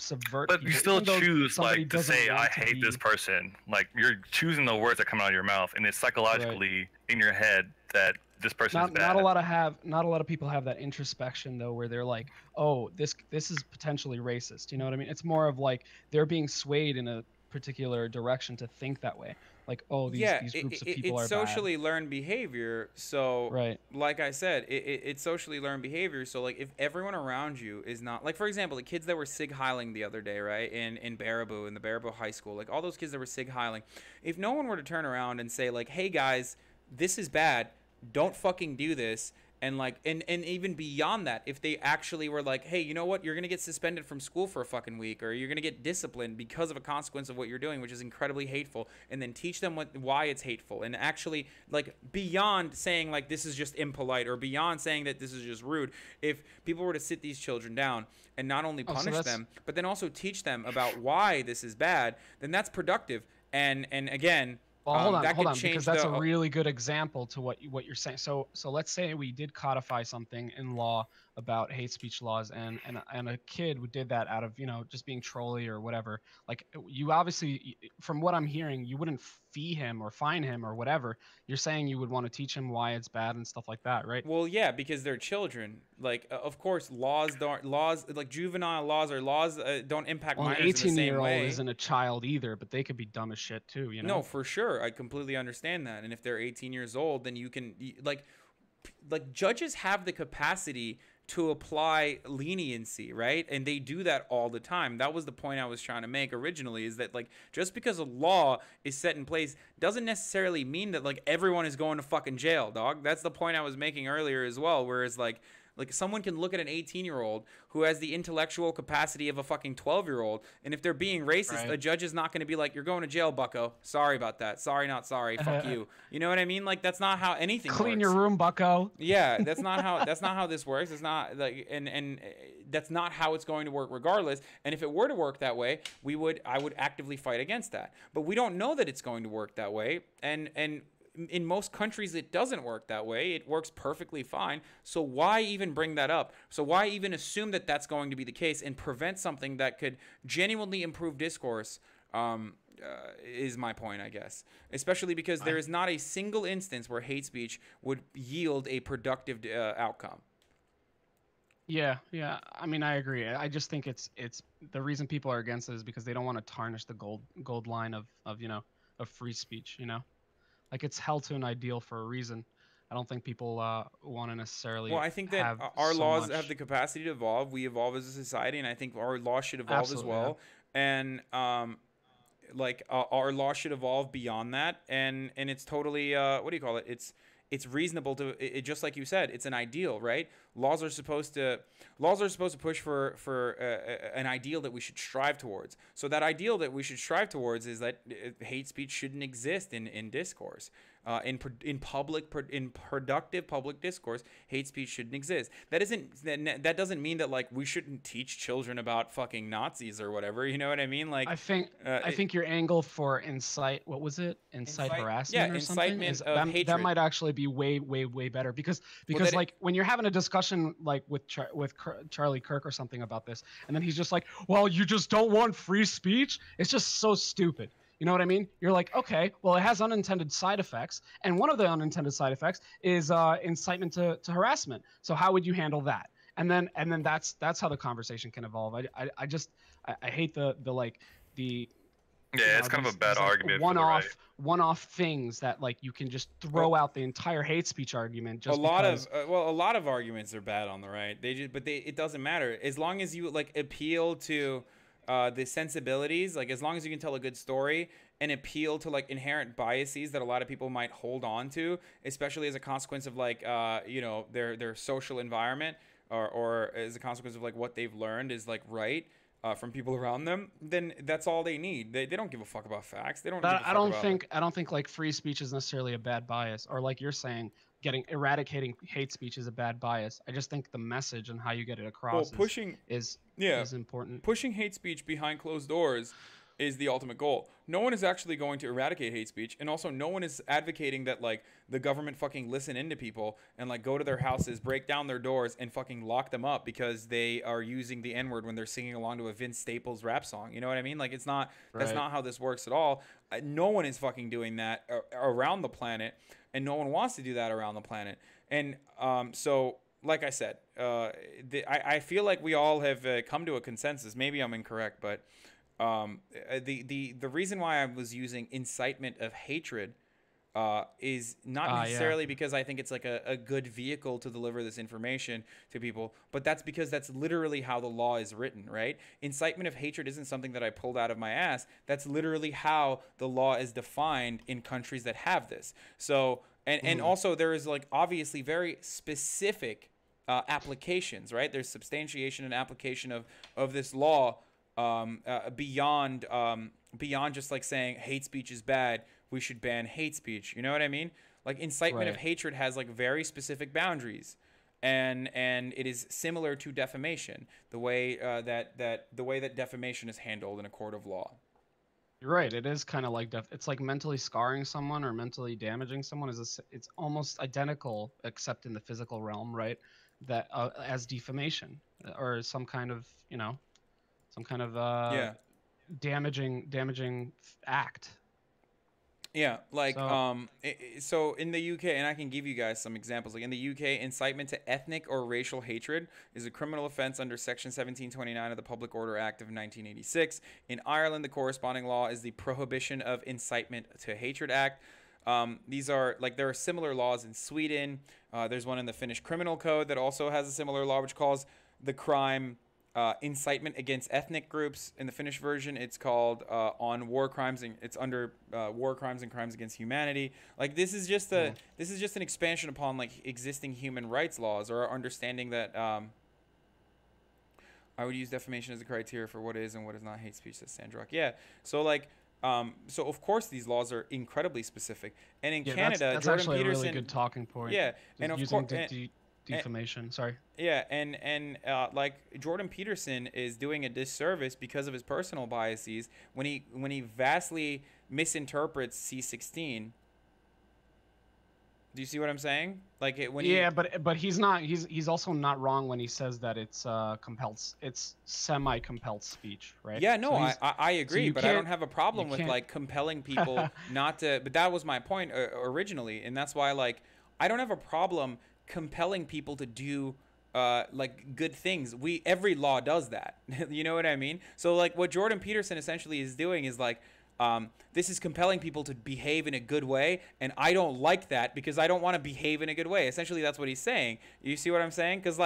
subvert But you people, still even though choose somebody like to doesn't say I want to hate this be person. Like you're choosing the words that come out of your mouth, and it's right. psychologically in your head that this person is Not a bad. lot of people have that introspection though, where they're like, oh, this is potentially racist. You know what I mean? It's more of like they're being swayed in a particular direction to think that way. Like, oh, Yeah, these groups of people it's are bad. socially learned behavior. So, Right. like I said, it's socially learned behavior. So, like, if everyone around you is not, like, for example, the kids that were sig heiling the other day, right, in Baraboo, in the Baraboo High School, like, all those kids that were sig heiling, if no one were to turn around and say, like, hey, guys, this is bad, don't fucking do this. And like, and even beyond that, if they actually were like, hey, you know what, you're gonna get suspended from school for a fucking week, or you're gonna get disciplined because of a consequence of what you're doing, which is incredibly hateful, and then teach them why it's hateful, and actually like beyond saying like this is just impolite, or beyond saying that this is just rude, if people were to sit these children down and not only Oh, so punish that's them, but then also teach them about why this is bad, then that's productive. And again, Well, hold that on, could because change that's a the really good example to what you're saying. So let's say we did codify something in law about hate speech laws, and a kid who did that out of just being trolly or whatever. Like you obviously, from what I'm hearing, you wouldn't fee him or fine him or whatever. You're saying you would want to teach him why it's bad and stuff like that, right? Well, yeah, because they're children. Like, of course, laws like juvenile laws or laws don't impact Well, an minors in the same 18-year-old way. isn't a child either, but they could be dumb as shit too, you know? No, for sure, I completely understand that. And if they're 18 years old, then like judges have the capacity to apply leniency, right? And they do that all the time. That was the point I was trying to make originally, is that like just because a law is set in place doesn't necessarily mean that like everyone is going to fucking jail, dog. That's the point I was making earlier as well, whereas like Like someone can look at an 18-year-old who has the intellectual capacity of a fucking 12-year-old, and if they're being racist, Right. a judge is not going to be like, "You're going to jail, bucko. Sorry about that. Sorry, not sorry. Fuck you." You know what I mean? Like that's not how anything Clean works. your room, bucko. Yeah, that's not how this works. It's not like and that's not how it's going to work regardless. And if it were to work that way, I would actively fight against that. But we don't know that it's going to work that way. And in most countries it doesn't work that way. It works perfectly fine. So why even bring that up? So why even assume that that's going to be the case and prevent something that could genuinely improve discourse? Is my point, I guess. Especially because there is not a single instance where hate speech would yield a productive outcome. Yeah, yeah. I mean, I agree. I just think it's the reason people are against it is because they don't want to tarnish the gold line of of free speech. Like it's held to an ideal for a reason. I don't think people want to necessarily. Well, I think that have our so laws much. have the capacity to evolve. We evolve as a society, and I think our laws should evolve Absolutely, as well. And like our law should evolve beyond that, and it's totally what do you call it? It's reasonable to just like you said, it's an ideal, right? Laws are supposed to push for an ideal that we should strive towards. So that ideal that we should strive towards is that hate speech shouldn't exist in discourse. In productive public discourse, hate speech shouldn't exist. That doesn't mean that like we shouldn't teach children about fucking Nazis or whatever. You know what I mean? Like I think your angle for what was it? Incite harassment or something? Incitement of hatred. That might actually be way better because like when you're having a discussion like with Charlie Kirk or something about this, and then he's just like, well, you just don't want free speech. It's just so stupid. You know what I mean? You're like, okay, well, it has unintended side effects, and one of the unintended side effects is incitement to harassment. So how would you handle that? And then that's how the conversation can evolve. I hate the Yeah, it's kind of a bad argument. One-off things that like you can just throw out the entire hate speech argument. Just a lot of arguments are bad on the right. It doesn't matter as long as you like appeal to the sensibilities. Like as long as you can tell a good story and appeal to like inherent biases that a lot of people might hold on to, especially as a consequence of like their social environment or as a consequence of like what they've learned is like right. From people around them, then that's all they need. They don't give a fuck about facts. They don't. I don't think like free speech is necessarily a bad bias, or like you're saying, eradicating hate speech is a bad bias. I just think the message and how you get it across is important. Pushing hate speech behind closed doors is the ultimate goal. No one is actually going to eradicate hate speech, and also no one is advocating that like the government fucking listen into people and like go to their houses, break down their doors, and fucking lock them up because they are using the N-word when they're singing along to a Vince Staples rap song. You know what I mean? Like it's not that's not how this works at all. No one is fucking doing that around the planet, and no one wants to do that around the planet. And so like I said, I feel like we all have come to a consensus. Maybe I'm incorrect, but the reason why I was using incitement of hatred is not necessarily because I think it's like a good vehicle to deliver this information to people, but that's because that's literally how the law is written, right? Incitement of hatred isn't something that I pulled out of my ass. That's literally how the law is defined in countries that have this. So, and also there is like obviously very specific applications, right? There's substantiation and application of this law beyond just like saying hate speech is bad, we should ban hate speech. You know what I mean? Like incitement of hatred has like very specific boundaries, and it is similar to defamation, the way that defamation is handled in a court of law. You're right. It is kind of like it's like mentally scarring someone or mentally damaging someone it's almost identical except in the physical realm, right? That as defamation or some kind of damaging act. Yeah, like so in the UK, and I can give you guys some examples. Like in the UK, incitement to ethnic or racial hatred is a criminal offense under Section 1729 of the Public Order Act of 1986. In Ireland, the corresponding law is the Prohibition of Incitement to Hatred Act. These are like there are similar laws in Sweden. There's one in the Finnish Criminal Code that also has a similar law, which calls the crime incitement against ethnic groups. In the Finnish version, it's called on war crimes, and it's under war crimes and crimes against humanity. Like this is just an expansion upon like existing human rights laws, or our understanding that I would use defamation as a criteria for what is and what is not hate speech, says Sandrock. Yeah, so like. So of course these laws are incredibly specific, and in Canada, that's Jordan actually Peterson, a really good talking point. yeah, and of using course, defamation. Sorry. yeah, and like Jordan Peterson is doing a disservice because of his personal biases when he vastly misinterprets C16. Do you see what I'm saying? Like but he's not. He's also not wrong when he says that it's it's semi-compelled speech, right? Yeah, no, So I agree, so but I don't have a problem with can't- like compelling people not to. But that was my point originally, and that's why like I don't have a problem compelling people to do like good things. Every law does that. You know what I mean? So like what Jordan Peterson essentially is doing is like. This is compelling people to behave in a good way, and I don't like that because I don't want to behave in a good way. Essentially, that's what he's saying. You see what I'm saying? Because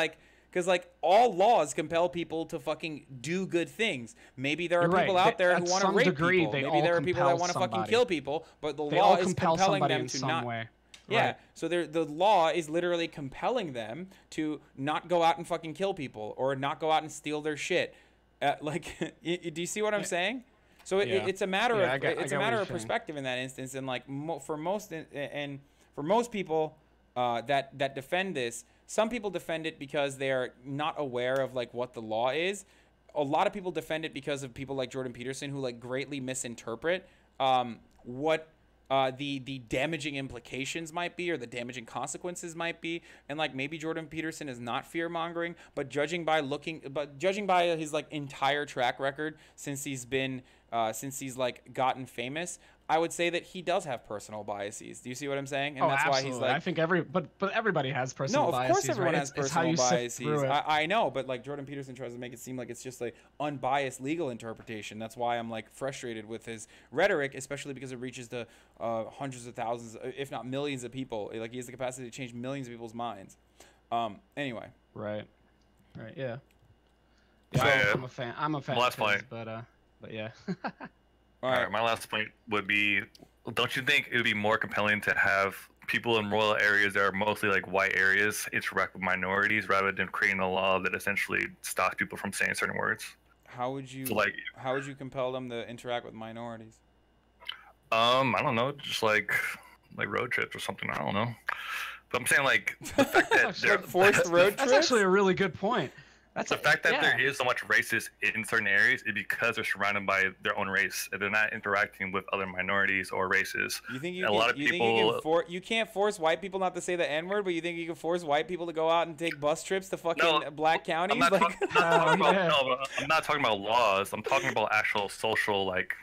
all laws compel people to fucking do good things. Maybe there are You're people right. out there At who want to some rape degree, people. they Maybe all there are people that compel want to fucking somebody. kill people, but the they law all is compel compelling somebody them in to some not. way. Yeah, Right. so the law is literally compelling them to not go out and fucking kill people or not go out and steal their shit. Do you see what I'm saying? So it's a matter Yeah, of I it's get a what matter you're of saying. perspective in that instance, and like for most people that defend this, some people defend it because they are not aware of like what the law is. A lot of people defend it because of people like Jordan Peterson who like greatly misinterpret what the damaging implications might be or the damaging consequences might be, and like maybe Jordan Peterson is not fear mongering, but judging by his like entire track record since he's like gotten famous, I would say that he does have personal biases. Do you see what I'm saying? And that's absolutely. why he's like, I think but everybody has personal no, biases. of course everyone right? has It's how personal you sift biases. through it. I know, but like Jordan Peterson tries to make it seem like it's just like unbiased legal interpretation. That's why I'm like frustrated with his rhetoric, especially because it reaches to hundreds of thousands, if not millions of people. Like he has the capacity to change millions of people's minds. Anyway. Right. Yeah. So, Yeah. yeah. I'm a fan. Last of his, point. but yeah. All All right. right, my last point would be, don't you think it would be more compelling to have people in rural areas that are mostly like white areas interact with minorities rather than creating a law that essentially stops people from saying certain words? How would you compel them to interact with minorities? I don't know, just like road trips or something. I don't know. But I'm saying like the fact that they're Like forced road That's trips? actually a really good point. That's the fact that yeah. there is so much racist in certain areas is because they're surrounded by their own race and they're not interacting with other minorities or races. You think you A can, lot of you think you can't force white people not to say the N-word, but you think you can force white people to go out and take bus trips to fucking black counties? I'm not, Like, I'm not talking about laws. I'm talking about actual social, like,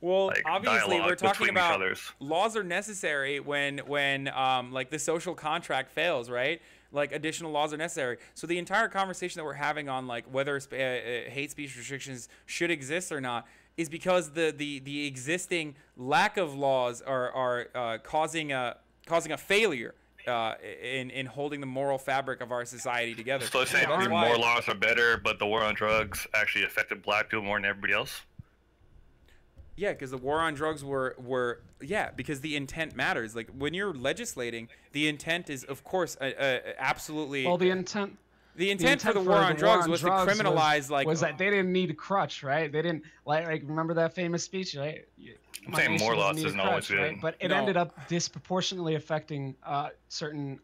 well, like obviously dialogue we're talking between each about others. laws are necessary when like the social contract fails, right? Like additional laws are necessary. So the entire conversation that we're having on like whether hate speech restrictions should exist or not is because the existing lack of laws are causing a failure in holding the moral fabric of our society together. So saying That's why- more laws are better, but the war on drugs actually affected black people more than everybody else? Yeah, because the war on drugs because the intent matters. Like when you're legislating, the intent is, of course, absolutely. Well, the intent for the war on drugs was to criminalize was that they didn't need a crutch, right? They didn't like remember that famous speech, right? I'm saying more laws isn't always good. Right? But it ended up disproportionately affecting certain.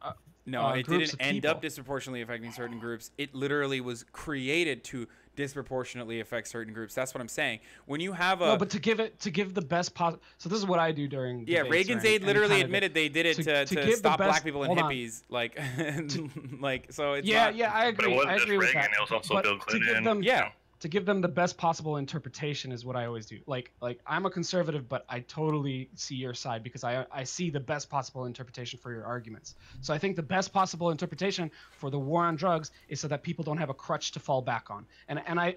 No, it groups didn't of end people. up disproportionately affecting certain groups. It literally was created to disproportionately affect certain groups. That's what I'm saying. When you have No, but to give the best possible. So this is what I do during. Yeah, debates Reagan's or aid any literally kind of admitted they did it to give the stop best- black people and hold on. hippies. Like, like so it's Yeah, not, yeah, I But it agree. wasn't I just agree with Reagan, that. it was also But Bill to Clinton. give them, Yeah. to give them the best possible interpretation is what I always do. Like I'm a conservative, but I totally see your side because I see the best possible interpretation for your arguments. So I think the best possible interpretation for the war on drugs is so that people don't have a crutch to fall back on. And I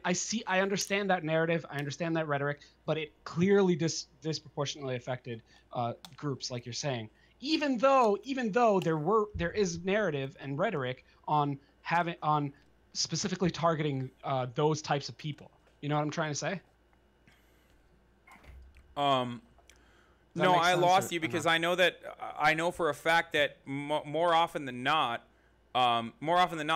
understand that narrative, I understand that rhetoric, but it clearly disproportionately affected groups like you're saying. Even though there is narrative and rhetoric on specifically targeting those types of people. You know what I'm trying to say? Um, Does that no, make I sense lost or you because no? I know for a fact that more often than not,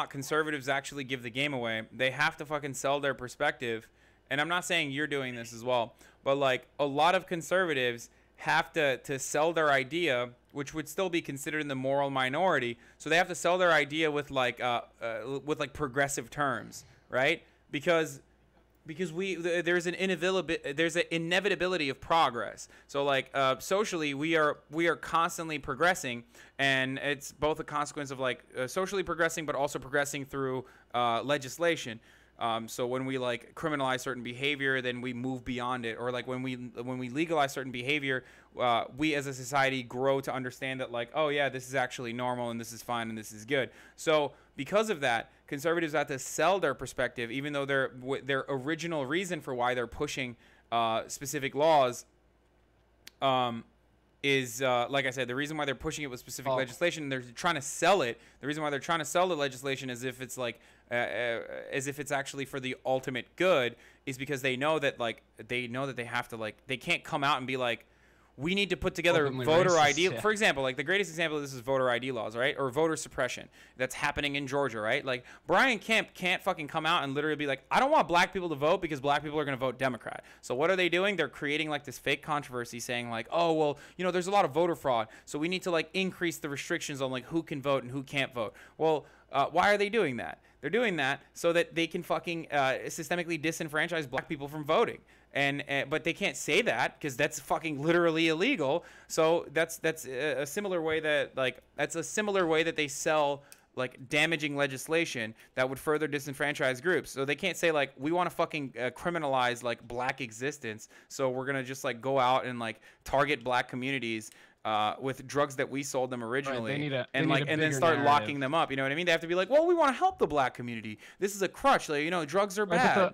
conservatives actually give the game away. They have to fucking sell their perspective, and I'm not saying you're doing this as well, but like a lot of conservatives have to sell their idea, which would still be considered in the moral minority. So they have to sell their idea with like progressive terms, right? Because there's an inevitability of progress. So like socially we are constantly progressing, and it's both a consequence of like socially progressing but also progressing through legislation. So when we like criminalize certain behavior, then we move beyond it, or like when we legalize certain behavior, we as a society grow to understand that like, oh yeah, this is actually normal and this is fine and this is good. So because of that, conservatives have to sell their perspective, even though their original reason for why they're pushing specific laws is like I said, the reason why they're pushing it with specific legislation, they're trying to sell it. The reason why they're trying to sell the legislation as if it's like as if it's actually for the ultimate good, is because they know that they have to, like, they can't come out and be like, we need to put together Openly voter racist, ID. yeah. For example, like the greatest example of this is voter ID laws, right? Or voter suppression that's happening in Georgia, right? Like Brian Kemp can't fucking come out and literally be like, I don't want black people to vote because black people are going to vote Democrat. So what are they doing? They're creating like this fake controversy saying like, oh, well, you know, there's a lot of voter fraud, so we need to like increase the restrictions on like who can vote and who can't vote. Well, why are they doing that? They're doing that so that they can fucking systemically disenfranchise black people from voting. But they can't say that because that's fucking literally illegal. So that's a similar way that they sell like damaging legislation that would further disenfranchise groups. So they can't say like, we want to fucking criminalize like black existence, so we're gonna just like go out and like target black communities with drugs that we sold them originally, Right, and then start locking them up. You know what I mean? They have to be like, well, we want to help the black community. This is a crutch. Like, you know, drugs are bad. Right,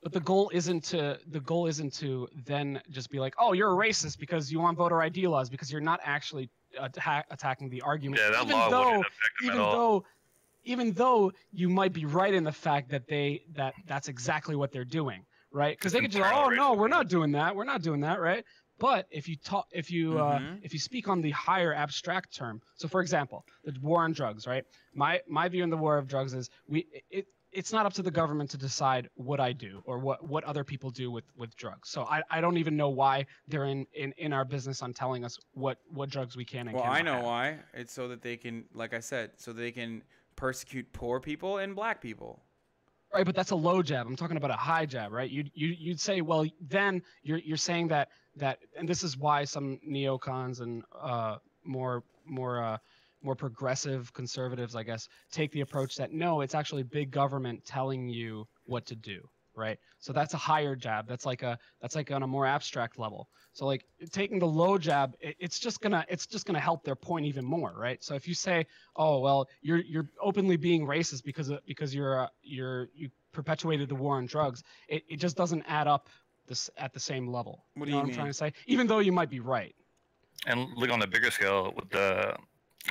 but the goal isn't to then just be like, oh, you're a racist because you want voter ID laws, because you're not actually attacking the argument. Yeah, that law wouldn't affect them at all. Even though you might be right in the fact that that's exactly what they're doing, right? Because they could just, oh no, we're not doing that, right? But if you speak on the higher abstract term, so for example, the war on drugs, right? My view on the war of drugs is it's not up to the government to decide what I do or what other people do with drugs. So I don't even know why they're in our business on telling us what drugs we can and well, cannot I know have. why. It's so that they can, like I said, so they can persecute poor people and black people. Right, but that's a low jab. I'm talking about a high jab, right? You'd say, well, then you're saying that, and this is why some neocons and more progressive conservatives, I guess, take the approach that no, it's actually big government telling you what to do, right? So that's a higher jab. That's like on a more abstract level. So like taking the low jab, it's just gonna help their point even more, right? So if you say, oh well, you're openly being racist because you perpetuated the war on drugs, it just doesn't add up at the same level. What do you know you what mean? I'm trying to say? Even though you might be right. And look on the bigger scale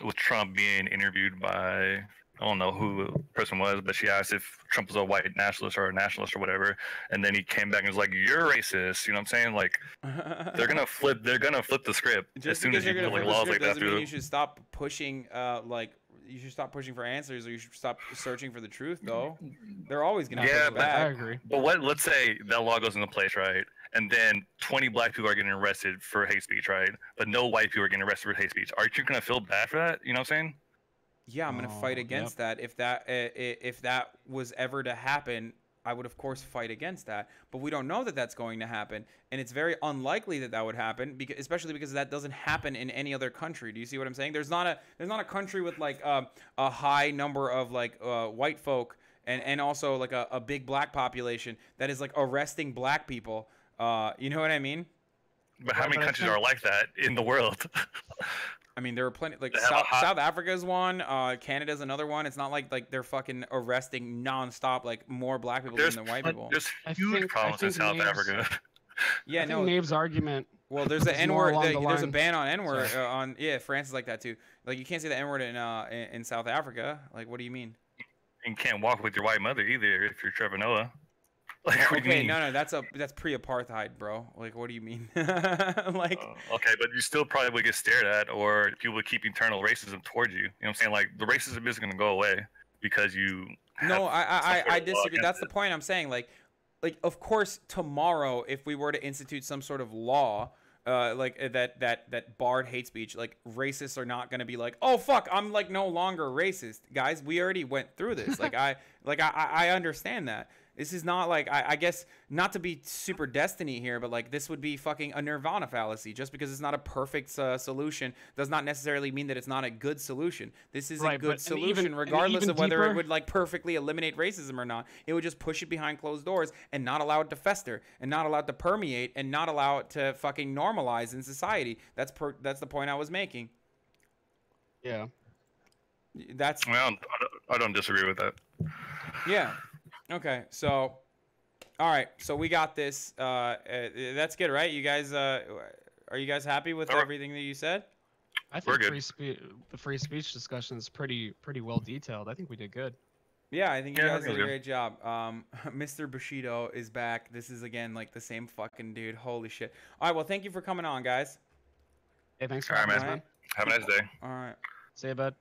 with Trump being interviewed by, I don't know who the person was, but she asked if Trump was a white nationalist or a nationalist or whatever, and then he came back and was like, "You're racist." You know what I'm saying? Like, they're gonna flip the script Just as soon as because you you're put gonna like flip the laws like script that doesn't mean through. you should stop pushing you should stop pushing for answers, or you should stop searching for the truth, though. They're always gonna Yeah, push but back. I agree. But let's say that law goes into place, right? And then 20 black people are getting arrested for hate speech, right? But no white people are getting arrested for hate speech. Aren't you gonna feel bad for that? You know what I'm saying? Yeah, I'm gonna fight against that. If that was ever to happen, I would of course fight against that. But we don't know that that's going to happen, and it's very unlikely that that would happen, especially because that doesn't happen in any other country. Do you see what I'm saying? There's not a country with like a high number of like white folk and also like a big black population that is like arresting black people. You know what I mean? But how many countries are like that in the world? I mean, there are plenty. Like They have a South Africa's one. Canada's another one. It's not like they're fucking arresting nonstop like more black people than the white people. There's huge problems in South Africa. Yeah, I think Nave's argument. Well, there's the is N more word. along the There's a lines- ban on N word France is like that too. Like you can't say the N word in South Africa. Like, what do you mean? you can't walk with your white mother either if you're Trevor Noah. Like, what do you Okay, mean? no, that's pre-apartheid, bro. Like, what do you mean? Like, Okay, but you still probably would get stared at, or people would keep internal racism towards you. You know what I'm saying? Like, the racism isn't gonna go away because you. no, I have some sort of law disagree. against That's the it. point I'm saying. Like of course tomorrow, if we were to institute some sort of law, that barred hate speech, like racists are not gonna be like, oh fuck, I'm like no longer racist, guys. We already went through this. I understand that. This is not like I guess not to be super destiny here, but like this would be fucking a nirvana fallacy. Just because it's not a perfect solution does not necessarily mean that it's not a good solution. This is a Right, good but and solution, even regardless of whether it deeper- would like perfectly eliminate racism or not. It would just push it behind closed doors and not allow it to fester and not allow it to permeate and not allow it to fucking normalize in society. That's the point I was making. Yeah. That's Well, I don't disagree with that. yeah. Okay, so, all right, so we got this. That's good, right? You guys, are you guys happy with We're- everything that you said? I We're think good. the free speech discussion is pretty well detailed. I think we did good. Yeah, I think you Yeah, guys did a okay. great job. Mr. Bushido is back. This is again like the same fucking dude. Holy shit! All right, well, thank you for coming on, guys. Hey, thanks for All right, having us, man. man. Have a nice day. All right. See you, bud.